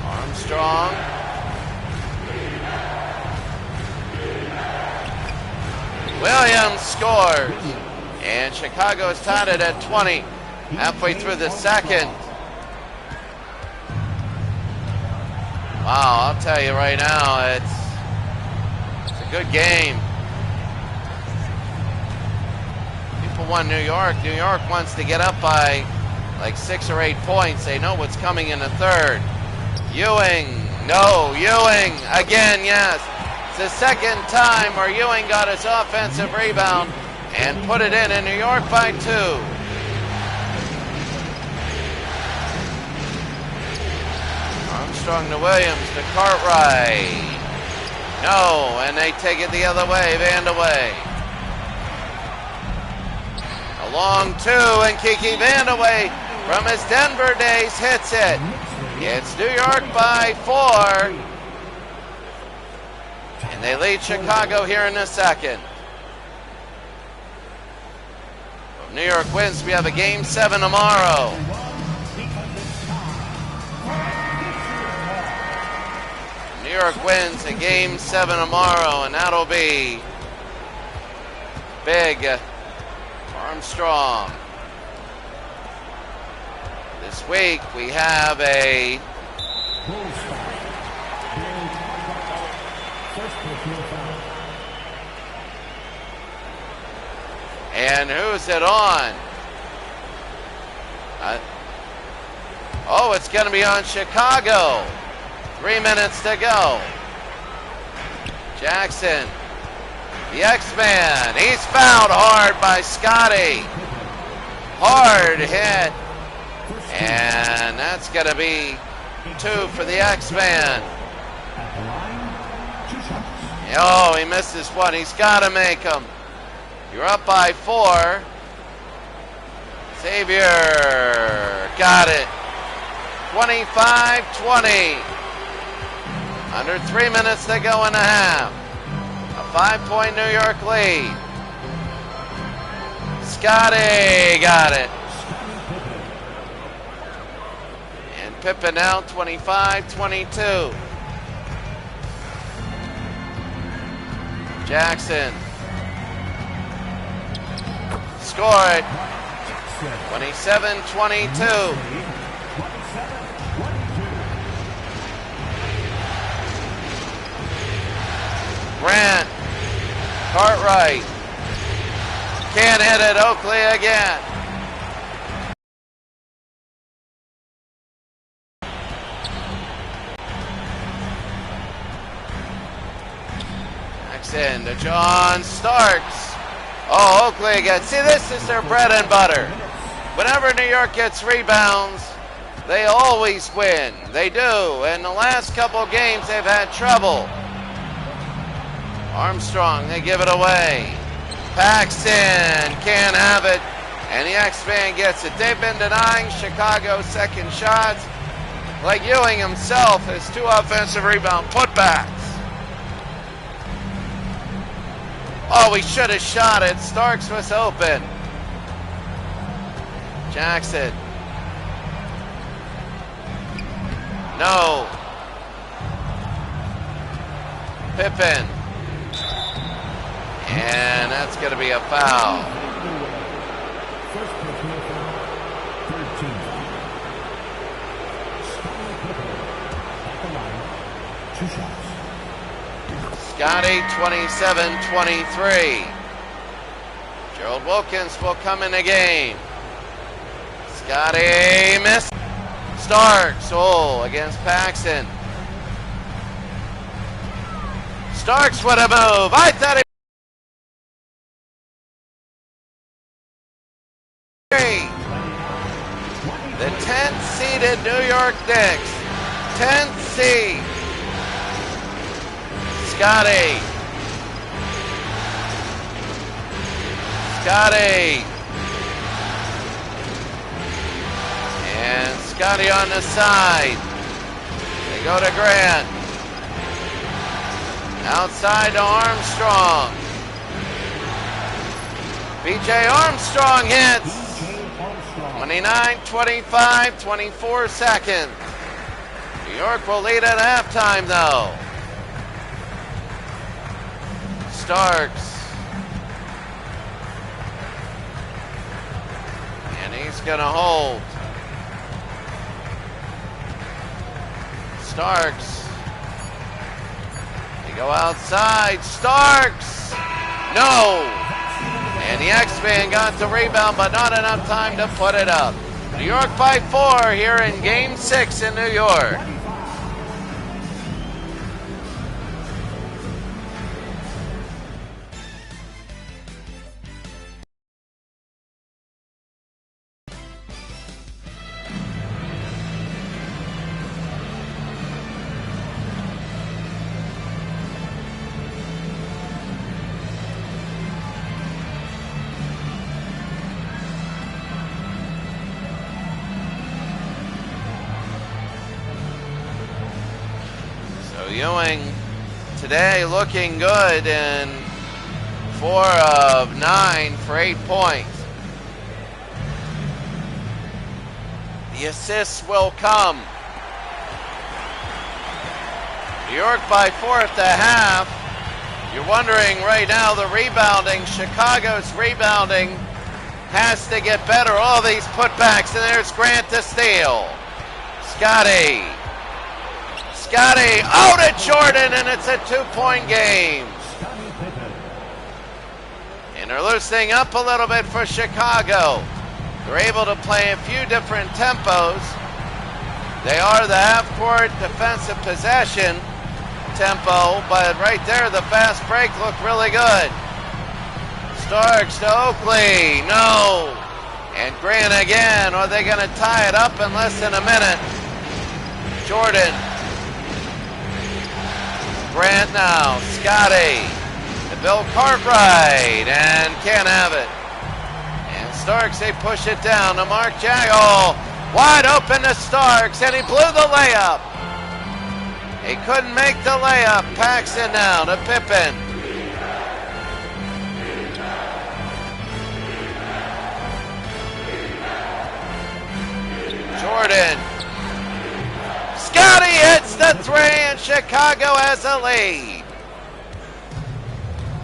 Armstrong. Williams scores. And Chicago is tied it at 20, halfway through the second. Wow, I'll tell you right now, it's a good game. People want New York. New York wants to get up by like 6 or 8 points. They know what's coming in the third. Ewing, no. Ewing, again, yes. It's the second time where Ewing got his offensive rebound and put it in New York by 2. Armstrong to Williams to Cartwright. No, and they take it the other way, Vandeweghe. A long 2, and Kiki Vandeweghe from his Denver days hits it. It's New York by 4. And they lead Chicago here in the second. If New York wins, we have a Game 7 tomorrow. New York wins a Game 7 tomorrow, and that'll be big. Armstrong. This week we have a and who's it on? Oh, it's going to be on Chicago. 3 minutes to go. Jackson, the X-Man. He's fouled hard by Scotty. Hard hit. And that's going to be 2 for the X-Man. Oh, he misses one. He's got to make them. You're up by 4. Xavier got it. 25-20. Under 3 minutes to go in a half. A 5-point New York lead. Scotty got it. And Pippen now 25-22. Jackson. Score it. 27-22. Grant, Cartwright, can't hit it, Oakley again. Jackson to John Starks. Oh, Oakley again. See, this is their bread and butter. Whenever New York gets rebounds, they always win. They do. In the last couple games, they've had trouble. Armstrong, they give it away. Paxton can't have it, and the X-Man gets it. They've been denying Chicago second shots. Like Ewing himself has 2 offensive rebound putbacks. Oh, he should have shot it. Starks was open. Jackson. No. Pippen. And that's going to be a foul. First personal foul, 13. At the line, 2 shots. Scotty, 27-23. Gerald Wilkins will come in the game. Scotty missed. Starks, against Paxton. Starks with a move. I thought he the 10th seeded New York Knicks. 10th seed. Scotty. Scotty. And Scotty on the side. They go to Grant. Outside to Armstrong. BJ Armstrong hits. 29, 25, 24 seconds. New York will lead at halftime though. Starks. And he's gonna hold. Starks. They go outside. Starks! No! And the X-Man got the rebound, but not enough time to put it up. New York by 4 here in Game 6 in New York. Ewing today looking good in 4 of 9 for 8 points. The assists will come. New York by 4 at the half. You're wondering right now the rebounding. Chicago's rebounding has to get better. All these putbacks, and there's Grant to steal. Scotty. Scotty out at Jordan, and it's a 2-point game. And they're loosening up a little bit for Chicago. They're able to play a few different tempos. They are the half-court defensive possession tempo, but right there, the fast break looked really good. Starks to Oakley, no. And Grant again. Are they going to tie it up in less than a minute? Jordan. Grant now, Scotty, to Bill Cartwright, and can't have it. And Starks, they push it down to Mark Jagall, wide open to Starks, and he blew the layup. He couldn't make the layup. Paxson now to Pippen. Jordan. Scotty hits the 3, and Chicago has a lead.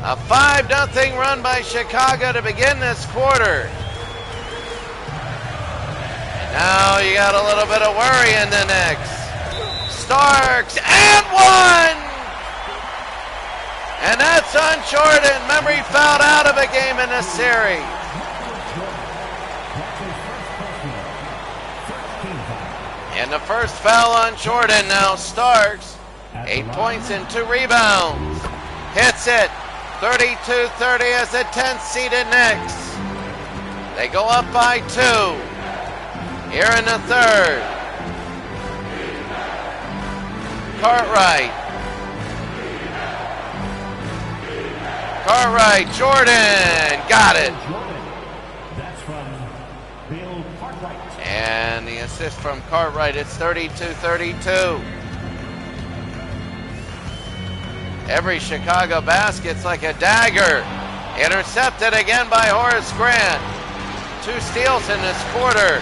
A 5-0 run by Chicago to begin this quarter. And now you got a little bit of worry in the Knicks. Starks, and 1! And that's on Jordan. Remember, he fouled out of a game in this series. And the first foul on Jordan. Now Starks, 8 points and 2 rebounds. Hits it, 32-30 as the 10th seeded Knicks. They go up by 2 here in the third. Cartwright. Cartwright, Jordan, got it. That's from Bill Cartwright. And the assist from Cartwright, it's 32-32. Every Chicago basket's like a dagger. Intercepted again by Horace Grant. 2 steals in this quarter.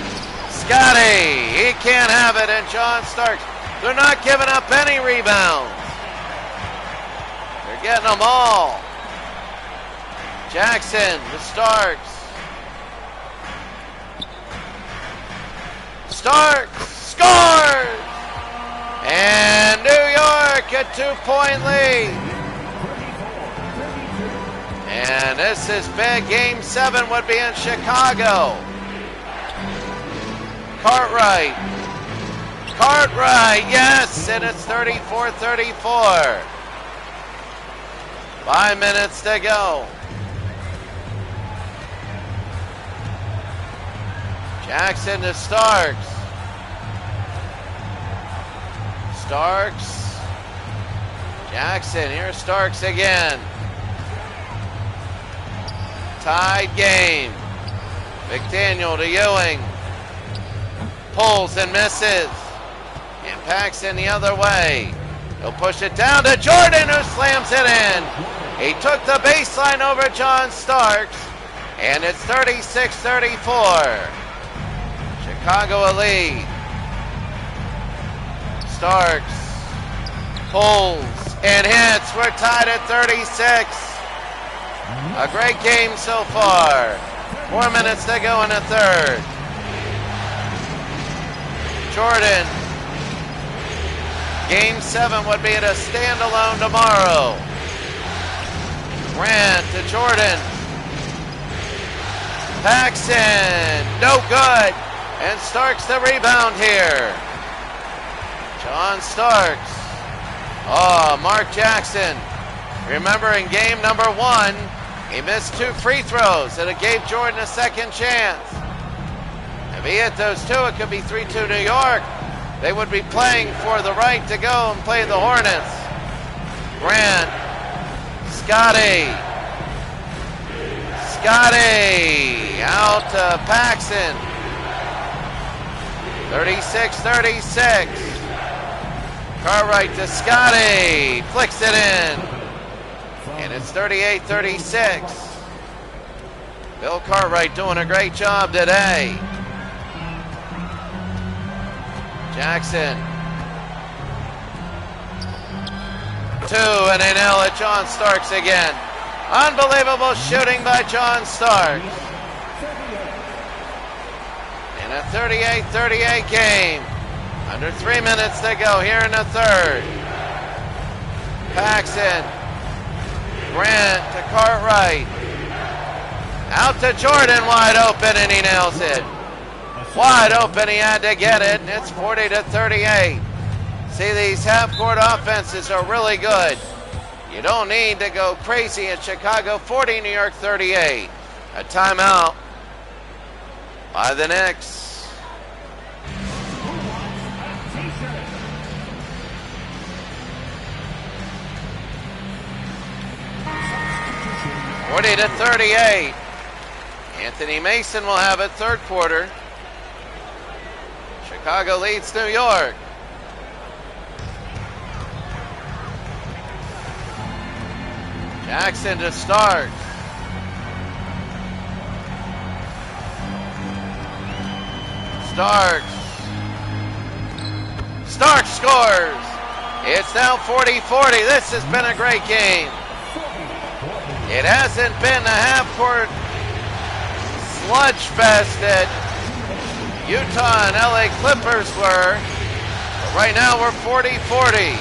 Scotty, he can't have it, and John Starks. They're not giving up any rebounds. They're getting them all. Jackson to Starks. Starks scores! And New York a 2-point lead. And this is big. Game 7 would be in Chicago. Cartwright. Cartwright, yes, and it's 34-34. 5 minutes to go. Jackson to Starks. Starks. Jackson, here's Starks again. Tied game. McDaniel to Ewing. Pulls and misses. And Paxton the other way. He'll push it down to Jordan, who slams it in. He took the baseline over John Starks, and it's 36-34. Chicago a lead. Starks pulls and hits. We're tied at 36. A great game so far. 4 minutes to go in the third. Jordan. Game 7 would be at a standalone tomorrow. Grant to Jordan. Paxton, no good. And Starks the rebound here. John Starks. Oh, Mark Jackson. Remember in game number 1, he missed 2 free throws and it gave Jordan a second chance. If he hit those 2, it could be 3-2 New York. They would be playing for the right to go and play the Hornets. Grant. Scotty out to Paxson. 36-36. Cartwright to Scotty. Flicks it in. And it's 38-36. Bill Cartwright doing a great job today. Jackson. 2, and they nail it. John Starks again. Unbelievable shooting by John Starks. In a 38-38 game. Under 3 minutes to go here in the third. Paxson. Grant to Cartwright. Out to Jordan, wide open, and he nails it. Wide open, he had to get it, and it's 40-38. See, these half-court offenses are really good. You don't need to go crazy in Chicago. 40, New York 38. A timeout by the Knicks. Substitution. 40-38. Anthony Mason will have it third quarter. Chicago leads New York. Jackson to Starks. Starks scores. It's now 40-40. This has been a great game. It hasn't been a half-court sludge fest that Utah and LA Clippers were. But right now we're 40-40.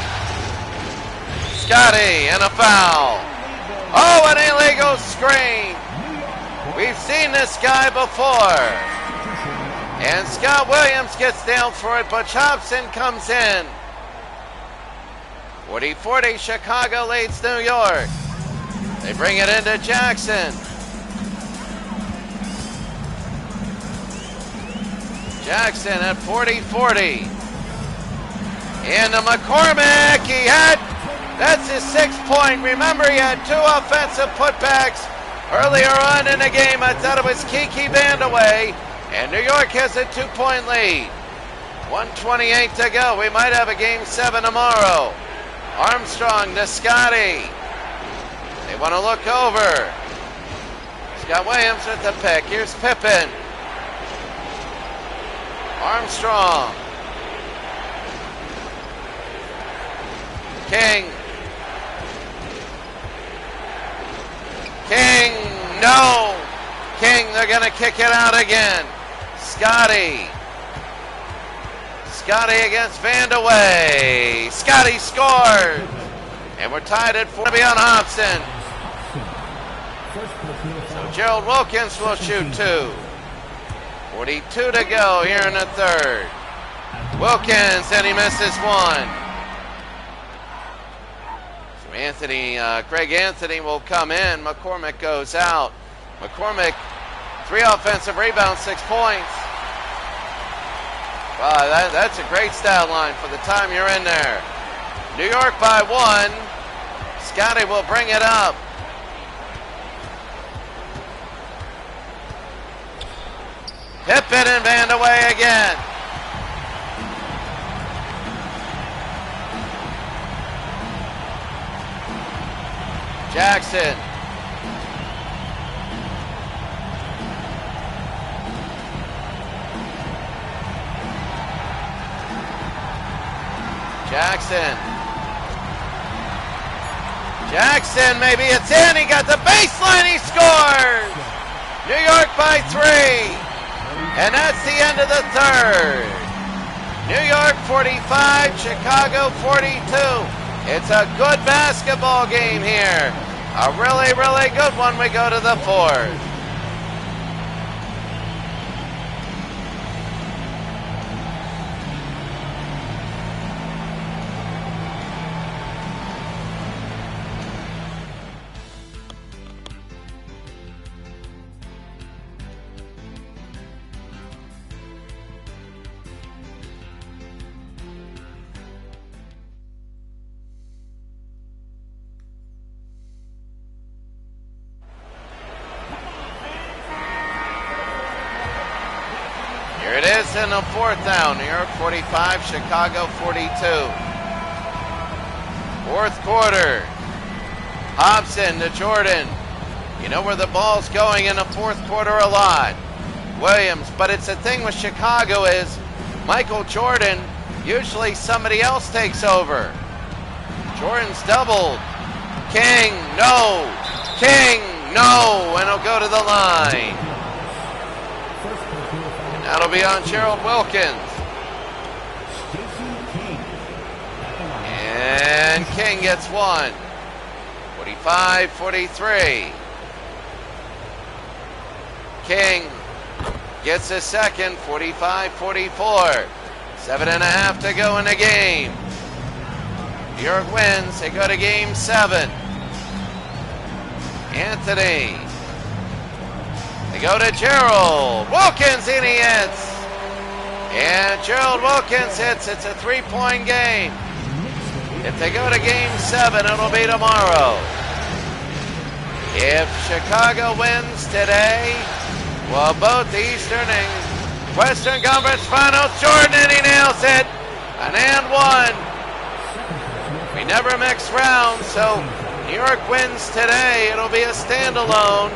Scotty and a foul. Oh, an illegal screen. We've seen this guy before. And Scott Williams gets down for it, but Hobson comes in. 40-40, Chicago leads New York. They bring it into Jackson. Jackson at 40-40. And to McCormick, that's his 6th point. Remember, he had 2 offensive putbacks earlier on in the game. I thought it was Kiki Vandaway. And New York has a 2-point lead. 1:28 to go. We might have a game 7 tomorrow. Armstrong to Scotty. They want to look over. Scott Williams with the pick. Here's Pippen. Armstrong. King. No. King, they're going to kick it out again. Scotty against Vandaway. Scotty scores. And we're tied at 4 on Hobson. So Gerald Wilkins will shoot 2. 42 to go here in the third. Wilkins, and he misses 1. So Craig Anthony will come in. McCormick goes out. McCormick, 3 offensive rebounds, 6 points. Wow, that's a great stat line for the time you're in there. New York by 1. Scotty will bring it up. Pippen and Van away again. Jackson. Jackson, maybe it's in. He got the baseline. He scores. New York by 3. And that's the end of the third. New York 45, Chicago 42. It's a good basketball game here. A really, really good one. We go to the fourth. Here it is in the fourth down. New York 45, Chicago 42. Fourth quarter. Hobson to Jordan. You know where the ball's going in the fourth quarter a lot. Williams, but it's the thing with Chicago is Michael Jordan, usually somebody else takes over. Jordan's doubled. King, no. King, no. And he'll go to the line. That'll be on Gerald Wilkins. And King gets one. 45-43. King gets a second. 45-44. 7.5 to go in the game. New York wins. They go to game 7. Anthony. They go to Gerald Wilkins, and he hits. And Gerald Wilkins hits. It's a 3-point game. If they go to game 7, it'll be tomorrow. If Chicago wins today, well, both the Eastern and Western Conference Finals, Jordan, and he nails it. An and one. We never mix rounds, so New York wins today. It'll be a standalone.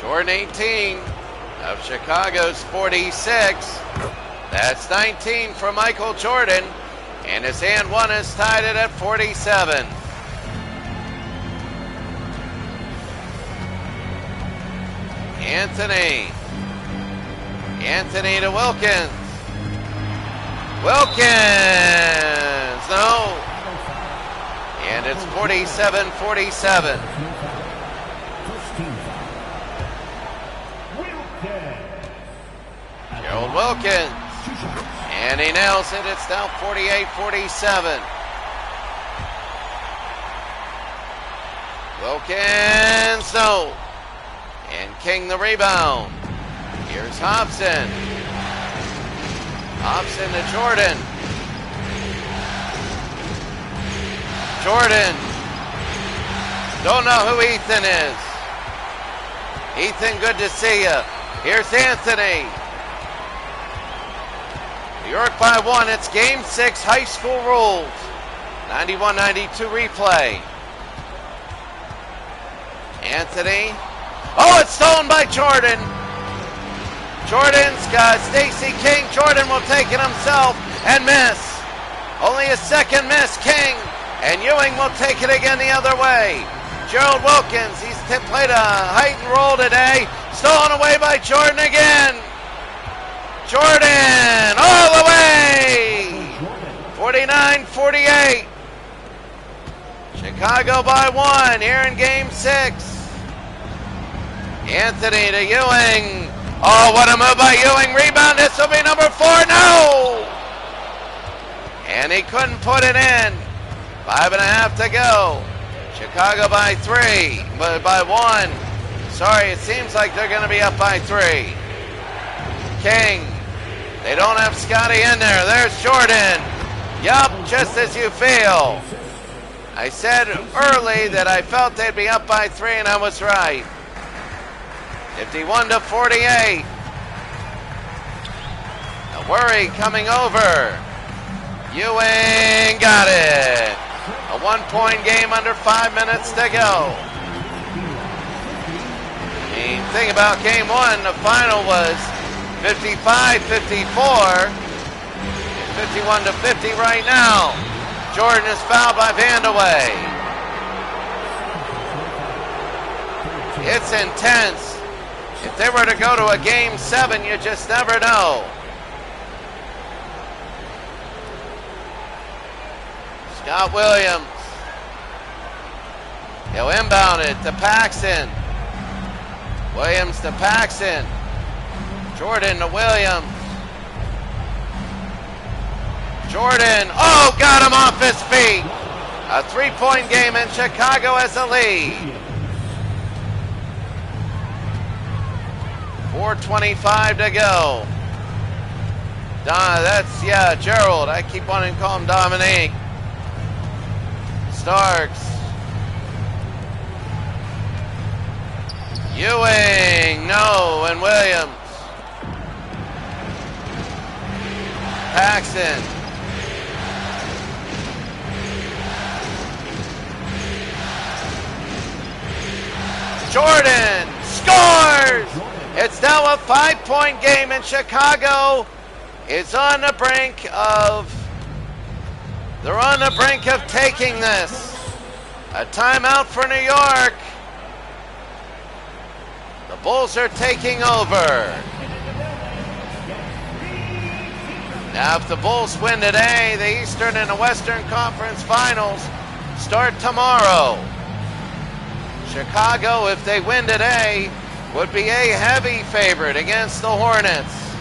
Jordan 18 of Chicago's 46. That's 19 for Michael Jordan. And his and one is tied it at 47. Anthony to Wilkins. Wilkins, no. And it's 47-47. Gerald Wilkins. And he nails it. It's now 48-47. Wilkins, no. And King the rebound. Here's Hobson. Hobson to Jordan. Jordan. Don't know who Ethan is. Ethan, good to see you. Here's Anthony. New York by 1. It's game 6, high school rules. 91-92 replay. Anthony. Oh, it's stolen by Jordan. Jordan's got Stacey King. Jordan will take it himself and miss. Only a second miss, King. And Ewing will take it again the other way. Gerald Wilkins, he's played a height and roll today. Stolen away by Jordan again. Jordan all the way. 49-48. Chicago by 1 here in game 6. Anthony to Ewing. Oh, what a move by Ewing. Rebound. This will be number 4. No! And he couldn't put it in. 5.5 to go. Chicago by 3. But by 1. Sorry, it seems like they're going to be up by 3. King. They don't have Scotty in there. There's Jordan. Yup, just as you feel. I said early that I felt they'd be up by 3, and I was right. 51-48. A worry coming over. Ewing got it. A 1-point game under 5 minutes to go. The thing about game 1, the final was 55-54. 51-50 right now. Jordan is fouled by Vandeweghe. It's intense. If they were to go to a game 7, you just never know. Scott Williams. He'll inbound it to Paxson. Williams to Paxson. Jordan to Williams. Jordan, oh, got him off his feet. A 3-point game, and Chicago has a lead. 4:25 to go. Gerald. I keep wanting to call him Dominique. Starks. Ewing, no, and Williams. Paxson. Jordan scores! It's now a 5-point game, and Chicago is on the brink of taking this. A timeout for New York. The Bulls are taking over. Now, if the Bulls win today, the Eastern and the Western Conference Finals start tomorrow. Chicago, if they win today, would be a heavy favorite against the Hornets.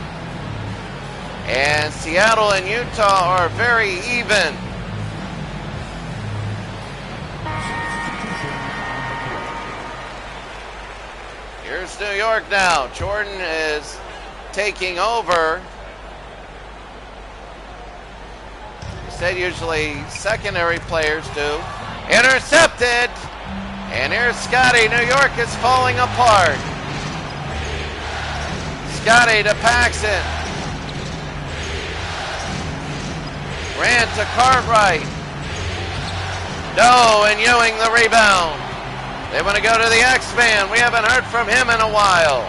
And Seattle and Utah are very even. Here's New York now. Jordan is taking over. Said usually secondary players do. Intercepted. And here's Scotty. New York is falling apart. Scotty to Paxson. Grant to Cartwright. No, and Ewing the rebound. They want to go to the X-Man. We haven't heard from him in a while.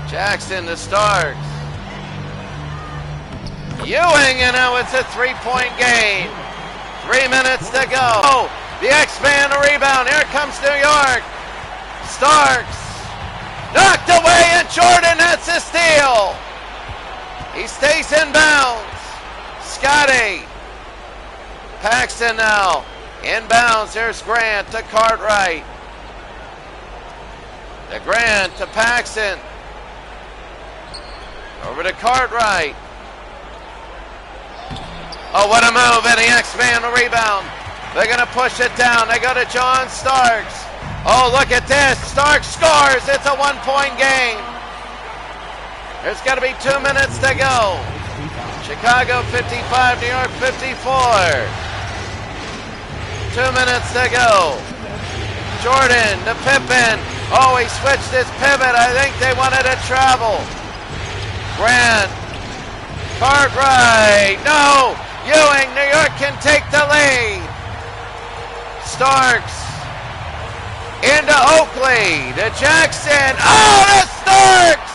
Jackson to Starks. Ewing, and now it's a 3-point game. 3 minutes to go. Oh, the X-Man a rebound. Here comes New York. Starks. Knocked away, and Jordan has the steal. He stays in bounds. Scotty. Paxson now. Inbounds. There's Grant to Cartwright. To Grant to Paxson. Over to Cartwright. Oh, what a move, and the X-Man will rebound. They're going to push it down. They go to John Starks. Oh, look at this. Starks scores. It's a 1-point game. There's got to be 2 minutes to go. Chicago 55, New York 54. 2 minutes to go. Jordan to Pippen. Oh, he switched his pivot. I think they wanted to travel. Grant. Cartwright. No. Ewing, New York can take the lead. Starks into Oakley to Jackson. Oh, to Starks!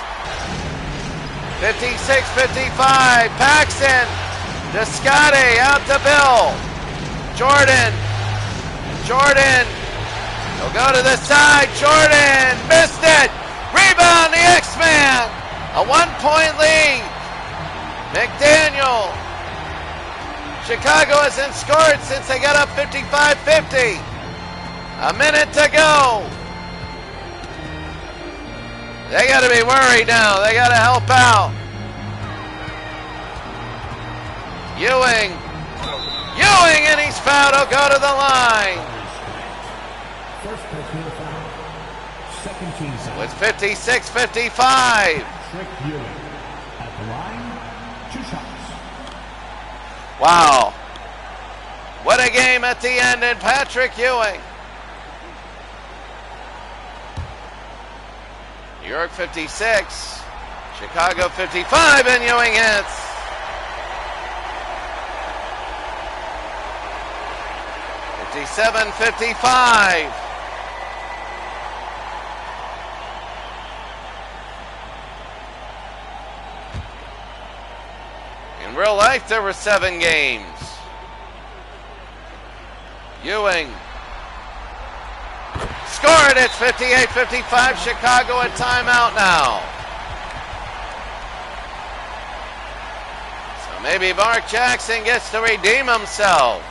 56-55. Paxson to Scotty. Out to Bill. Jordan. He'll go to the side. Jordan missed it. Rebound, the X-Man. A 1-point lead. McDaniel. Chicago hasn't scored since they got up 55-50. A minute to go. They got to be worried now. They got to help out. Ewing, and he's fouled. He'll go to the line. First personal foul. Second team foul. It's 56-55. Trick Ewing at the line. 2 shots. Wow. What a game at the end in Patrick Ewing. New York 56, Chicago 55, and Ewing hits. '57, 55. In real life, there were 7 games. Ewing scored. It's 58-55. Chicago at timeout now. So maybe Mark Jackson gets to redeem himself.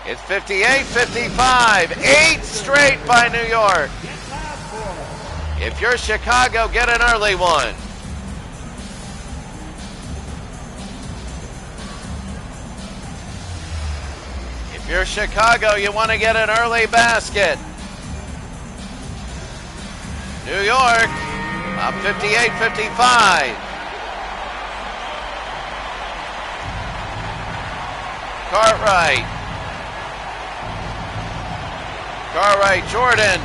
It's 58-55. 8 straight by New York. If you're Chicago, get an early one. If you're Chicago, you want to get an early basket. New York up 58-55. Cartwright, Jordan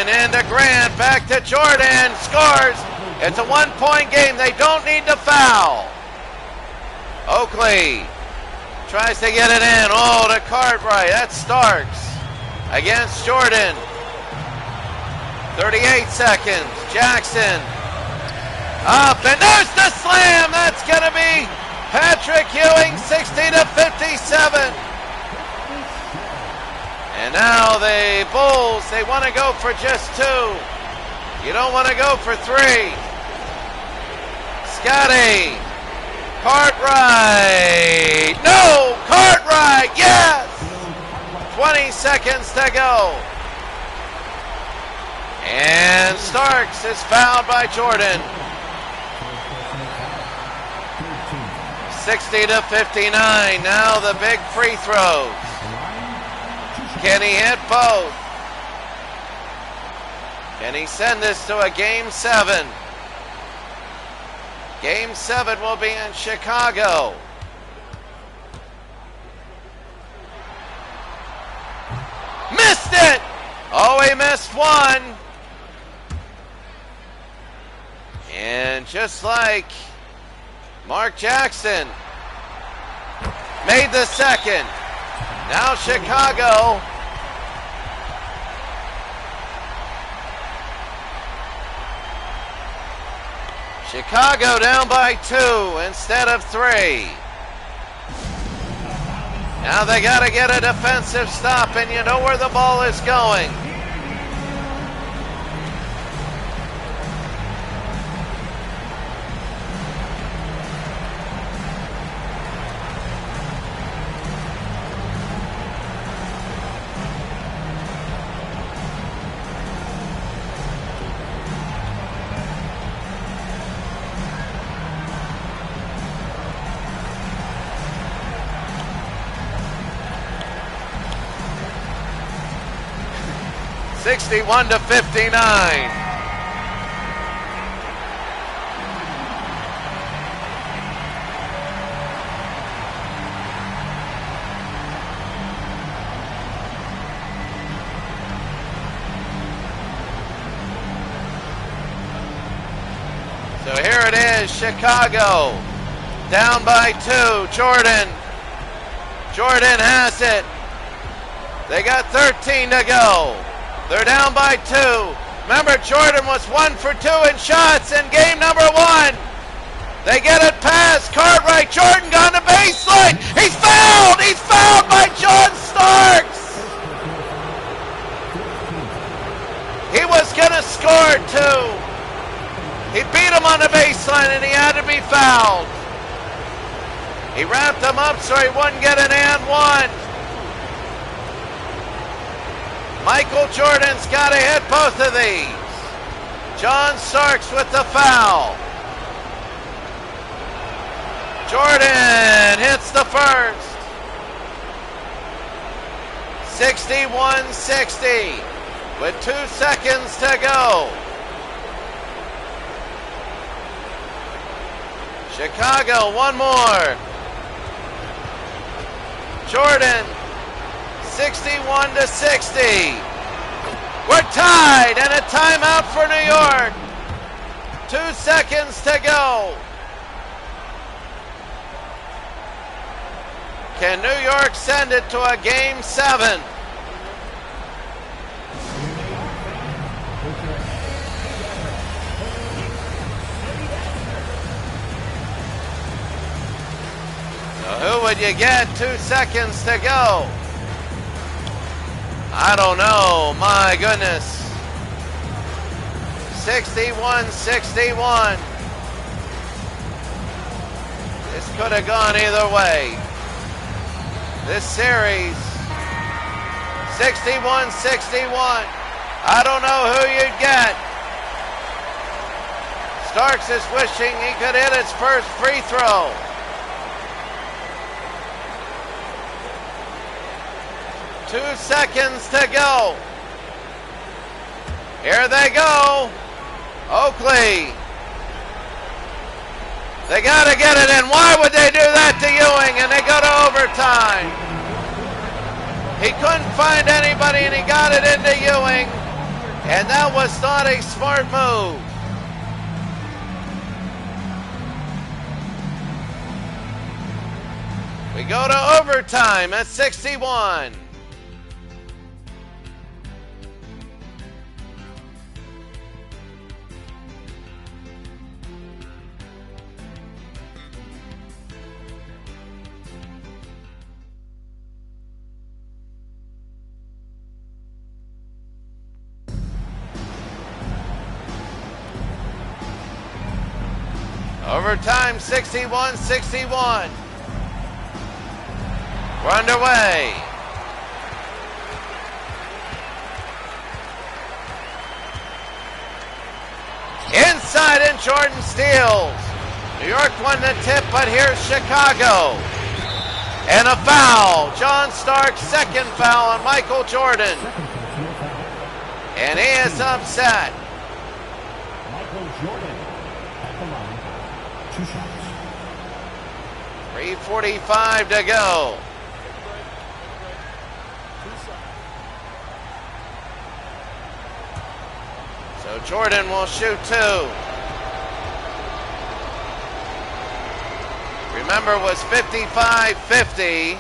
into Grant, back to Jordan, scores. It's a 1-point game. They don't need to foul. Oakley tries to get it in. Oh, to Cartwright. That's Starks against Jordan. 38 seconds. Jackson up, and there's the slam. That's going to be Patrick Ewing, 60-57. And now the Bulls, they want to go for just 2. You don't want to go for 3. Scotty. Cartwright. No! Cartwright, yes! 20 seconds to go. And Starks is fouled by Jordan. 60-59. Now the big free throws. Can he hit both? Can he send this to a Game 7? Game 7 will be in Chicago. Missed it! Oh, he missed one. And just like Mark Jackson made the second. Now Chicago down by 2 instead of 3. Now they got to get a defensive stop, and you know where the ball is going. (61-59). So here it is, Chicago down by 2. Jordan has it. They got 13 to go. They're down by 2. Remember, Jordan was 1 for 2 in shots in game number 1. They get it past Cartwright. Jordan gone to baseline. He's fouled. He's fouled by John Starks. He was going to score 2. He beat him on the baseline, and he had to be fouled. He wrapped him up so he wouldn't get an and 1. Michael Jordan's got to hit both of these. John Starks with the foul. Jordan hits the first. 61-60 with 2 seconds to go. Chicago, one more. Jordan, 61-60. We're tied and a timeout for New York. 2 seconds to go. Can New York send it to a Game 7? Who would you get? 2 seconds to go. I don't know. My goodness. 61-61. This could have gone either way. This series. 61-61. I don't know who you'd get. Starks is wishing he could hit his first free throw. Two seconds to go. Here they go. Oakley. They got to get it in. Why would they do that to Ewing? And they go to overtime. He couldn't find anybody and he got it into Ewing. And that was not a smart move. We go to overtime at 61. Overtime, 61-61. We're underway. Inside and Jordan steals. New York won the tip, but here's Chicago. And a foul. John Starks, second foul on Michael Jordan. And he is upset. Michael Jordan at the line. 2 shots. 3:45 to go. So Jordan will shoot 2. Remember, it was 55-50.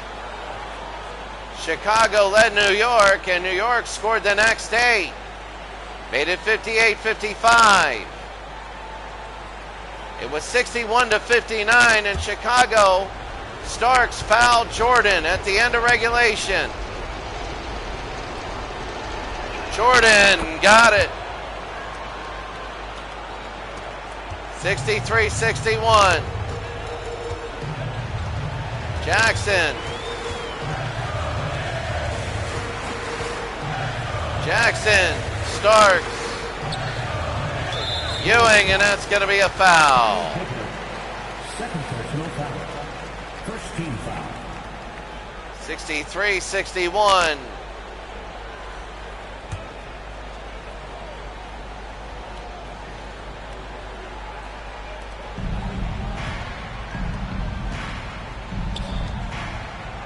Chicago led New York, and New York scored the next 8. Made it 58-55. It was 61-59, and Chicago, Starks fouled Jordan at the end of regulation. Jordan got it. 63-61. Jackson. Starks. Ewing, and that's going to be a foul. Second personal foul. First team foul. 63-61.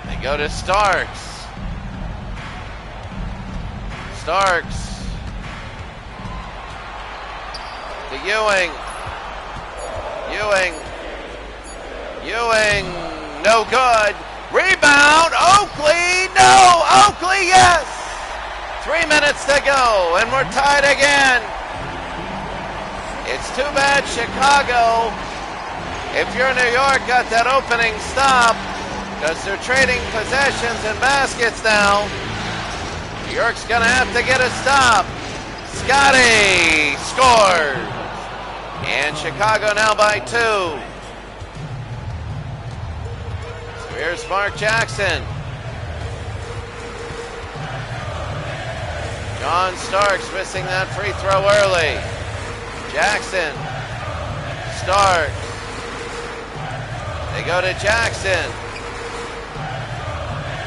They go to Starks. To Ewing. No good. Rebound. Oakley. No. Oakley, yes. 3 minutes to go, and we're tied again. It's too bad Chicago, if you're New York, got that opening stop, because they're trading possessions and baskets now. New York's going to have to get a stop. Scotty scores. And Chicago now by 2. So here's Mark Jackson. John Starks missing that free throw early. Jackson. Starks. They go to Jackson.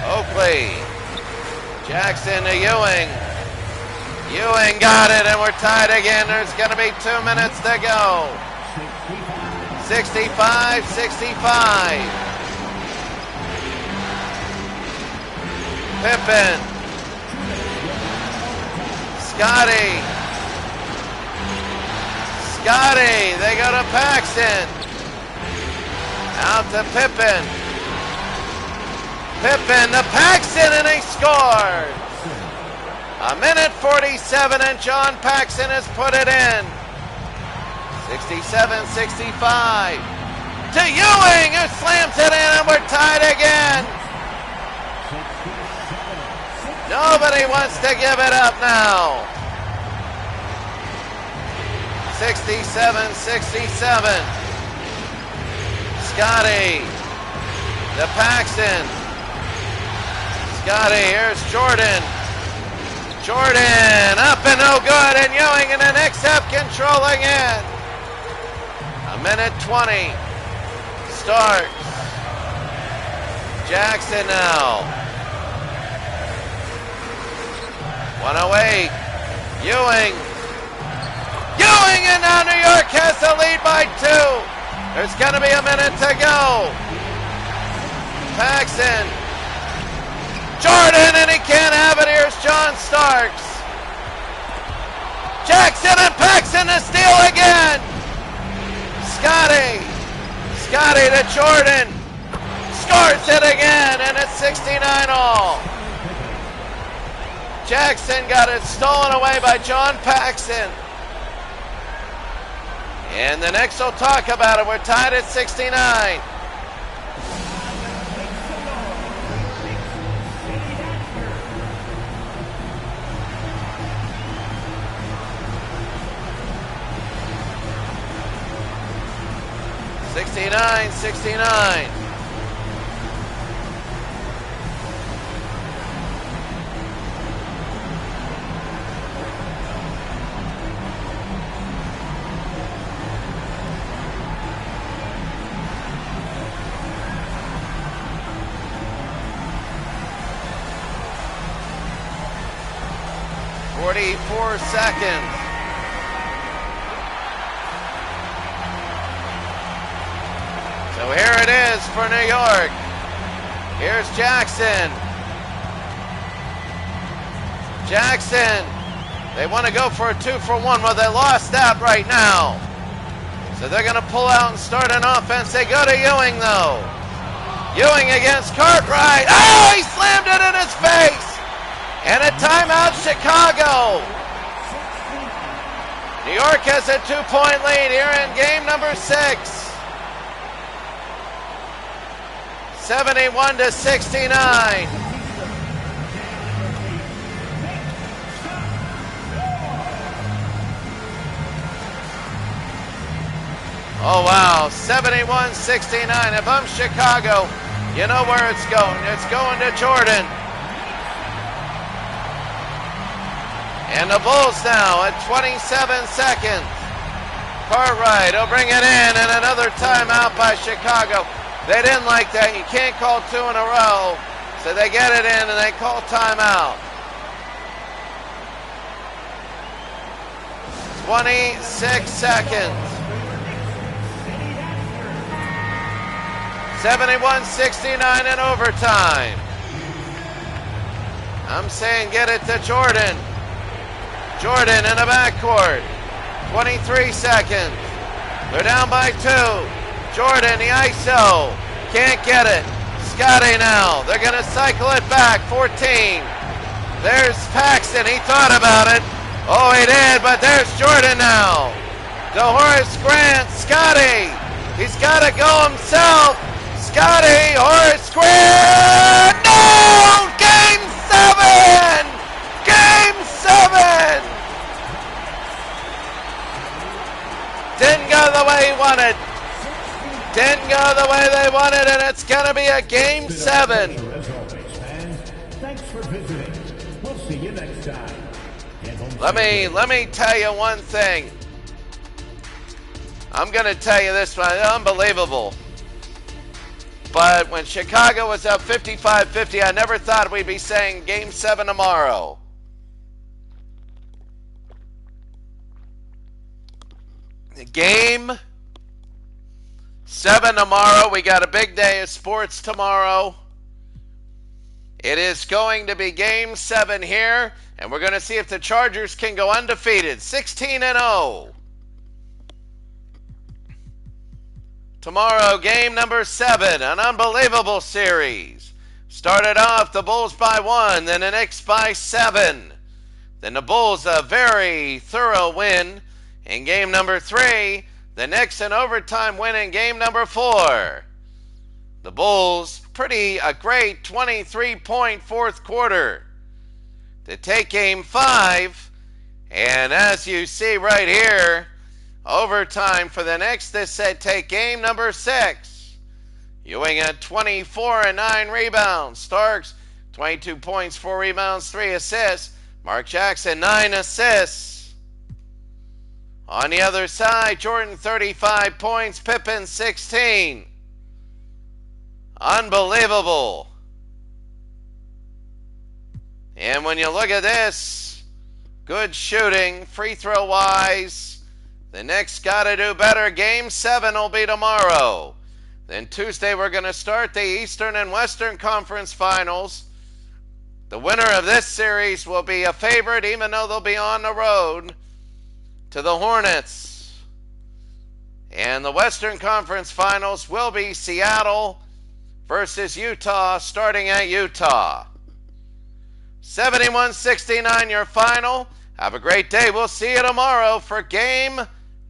Oakley. Jackson to Ewing. Ewing got it, and we're tied again. There's going to be 2 minutes to go. 65-65. Pippen. Scotty. They go to Paxton. Out to Pippen. Pippen to Paxton, and he scored. 1:47, and John Paxton has put it in. 67-65. To Ewing, who slams it in, and we're tied again. Nobody wants to give it up now. 67-67. Scotty to Paxton. Scotty, here's Jordan. Jordan up and no good, and Ewing and the next up controlling it. 1:20 starts. Jackson now. 1:08. Ewing, and now New York has the lead by 2. There's going to be a minute to go. Paxton. Jordan, and he can't have it. Here's John Starks. Jackson and Paxton to steal again. Scotty to Jordan. Scores it again, and it's 69 all. Jackson got it stolen away by John Paxton. And the next we'll talk about it. We're tied at 69. $69-69. .44 seconds. So here it is for New York. Here's Jackson. They want to go for a 2-for-1. Well, they lost that right now. So they're going to pull out and start an offense. They go to Ewing, though. Ewing against Cartwright. Oh, he slammed it in his face. And a timeout, Chicago. New York has a 2-point lead here in game number 6. 71-69. Oh, wow. 71-69. If I'm Chicago, you know where it's going. It's going to Jordan. And the Bulls now at 27 seconds. Cartwright will bring it in, and another timeout by Chicago. They didn't like that. You can't call 2 in a row. So they get it in, and they call timeout. 26 seconds. 71-69 in overtime. I'm saying get it to Jordan. Jordan in the backcourt. 23 seconds. They're down by 2. Jordan, the ISO. Can't get it. Scotty now. They're going to cycle it back. 14. There's Paxton. He thought about it. Oh, he did, but there's Jordan now. To Horace Grant. Scotty. He's got to go himself. Scotty. Horace Grant. No! Game 7! Game 7! Didn't go the way he wanted. Didn't go the way they wanted, and it's going to be a game 7. Thanks for visiting. We'll see you next time. Let me tell you one thing. I'm going to tell you this one. Unbelievable. But when Chicago was up 55-50, I never thought we'd be saying game 7 tomorrow. Game 7 tomorrow. We got a big day of sports tomorrow. It is going to be Game 7 here, and we're going to see if the Chargers can go undefeated, 16-0. Tomorrow, game number 7, an unbelievable series. Started off the Bulls by 1, then the Knicks by 7. Then the Bulls a very thorough win in game number 3. The Knicks an overtime win in game number 4. The Bulls a great 23-point fourth quarter to take game 5. And as you see right here, overtime for the Knicks. This said take game number 6. Ewing at 24 and 9 rebounds. Starks 22 points, 4 rebounds, 3 assists. Mark Jackson 9 assists. On the other side, Jordan 35 points, Pippen 16. Unbelievable. And when you look at this, good shooting, free throw wise. The Knicks got to do better. Game 7 will be tomorrow. Then Tuesday we're going to start the Eastern and Western Conference Finals. The winner of this series will be a favorite, even though they'll be on the road to the Hornets. And the Western Conference Finals will be Seattle versus Utah, starting at Utah. 71-69 your final. Have a great day. We'll see you tomorrow for game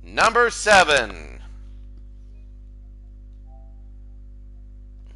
number 7.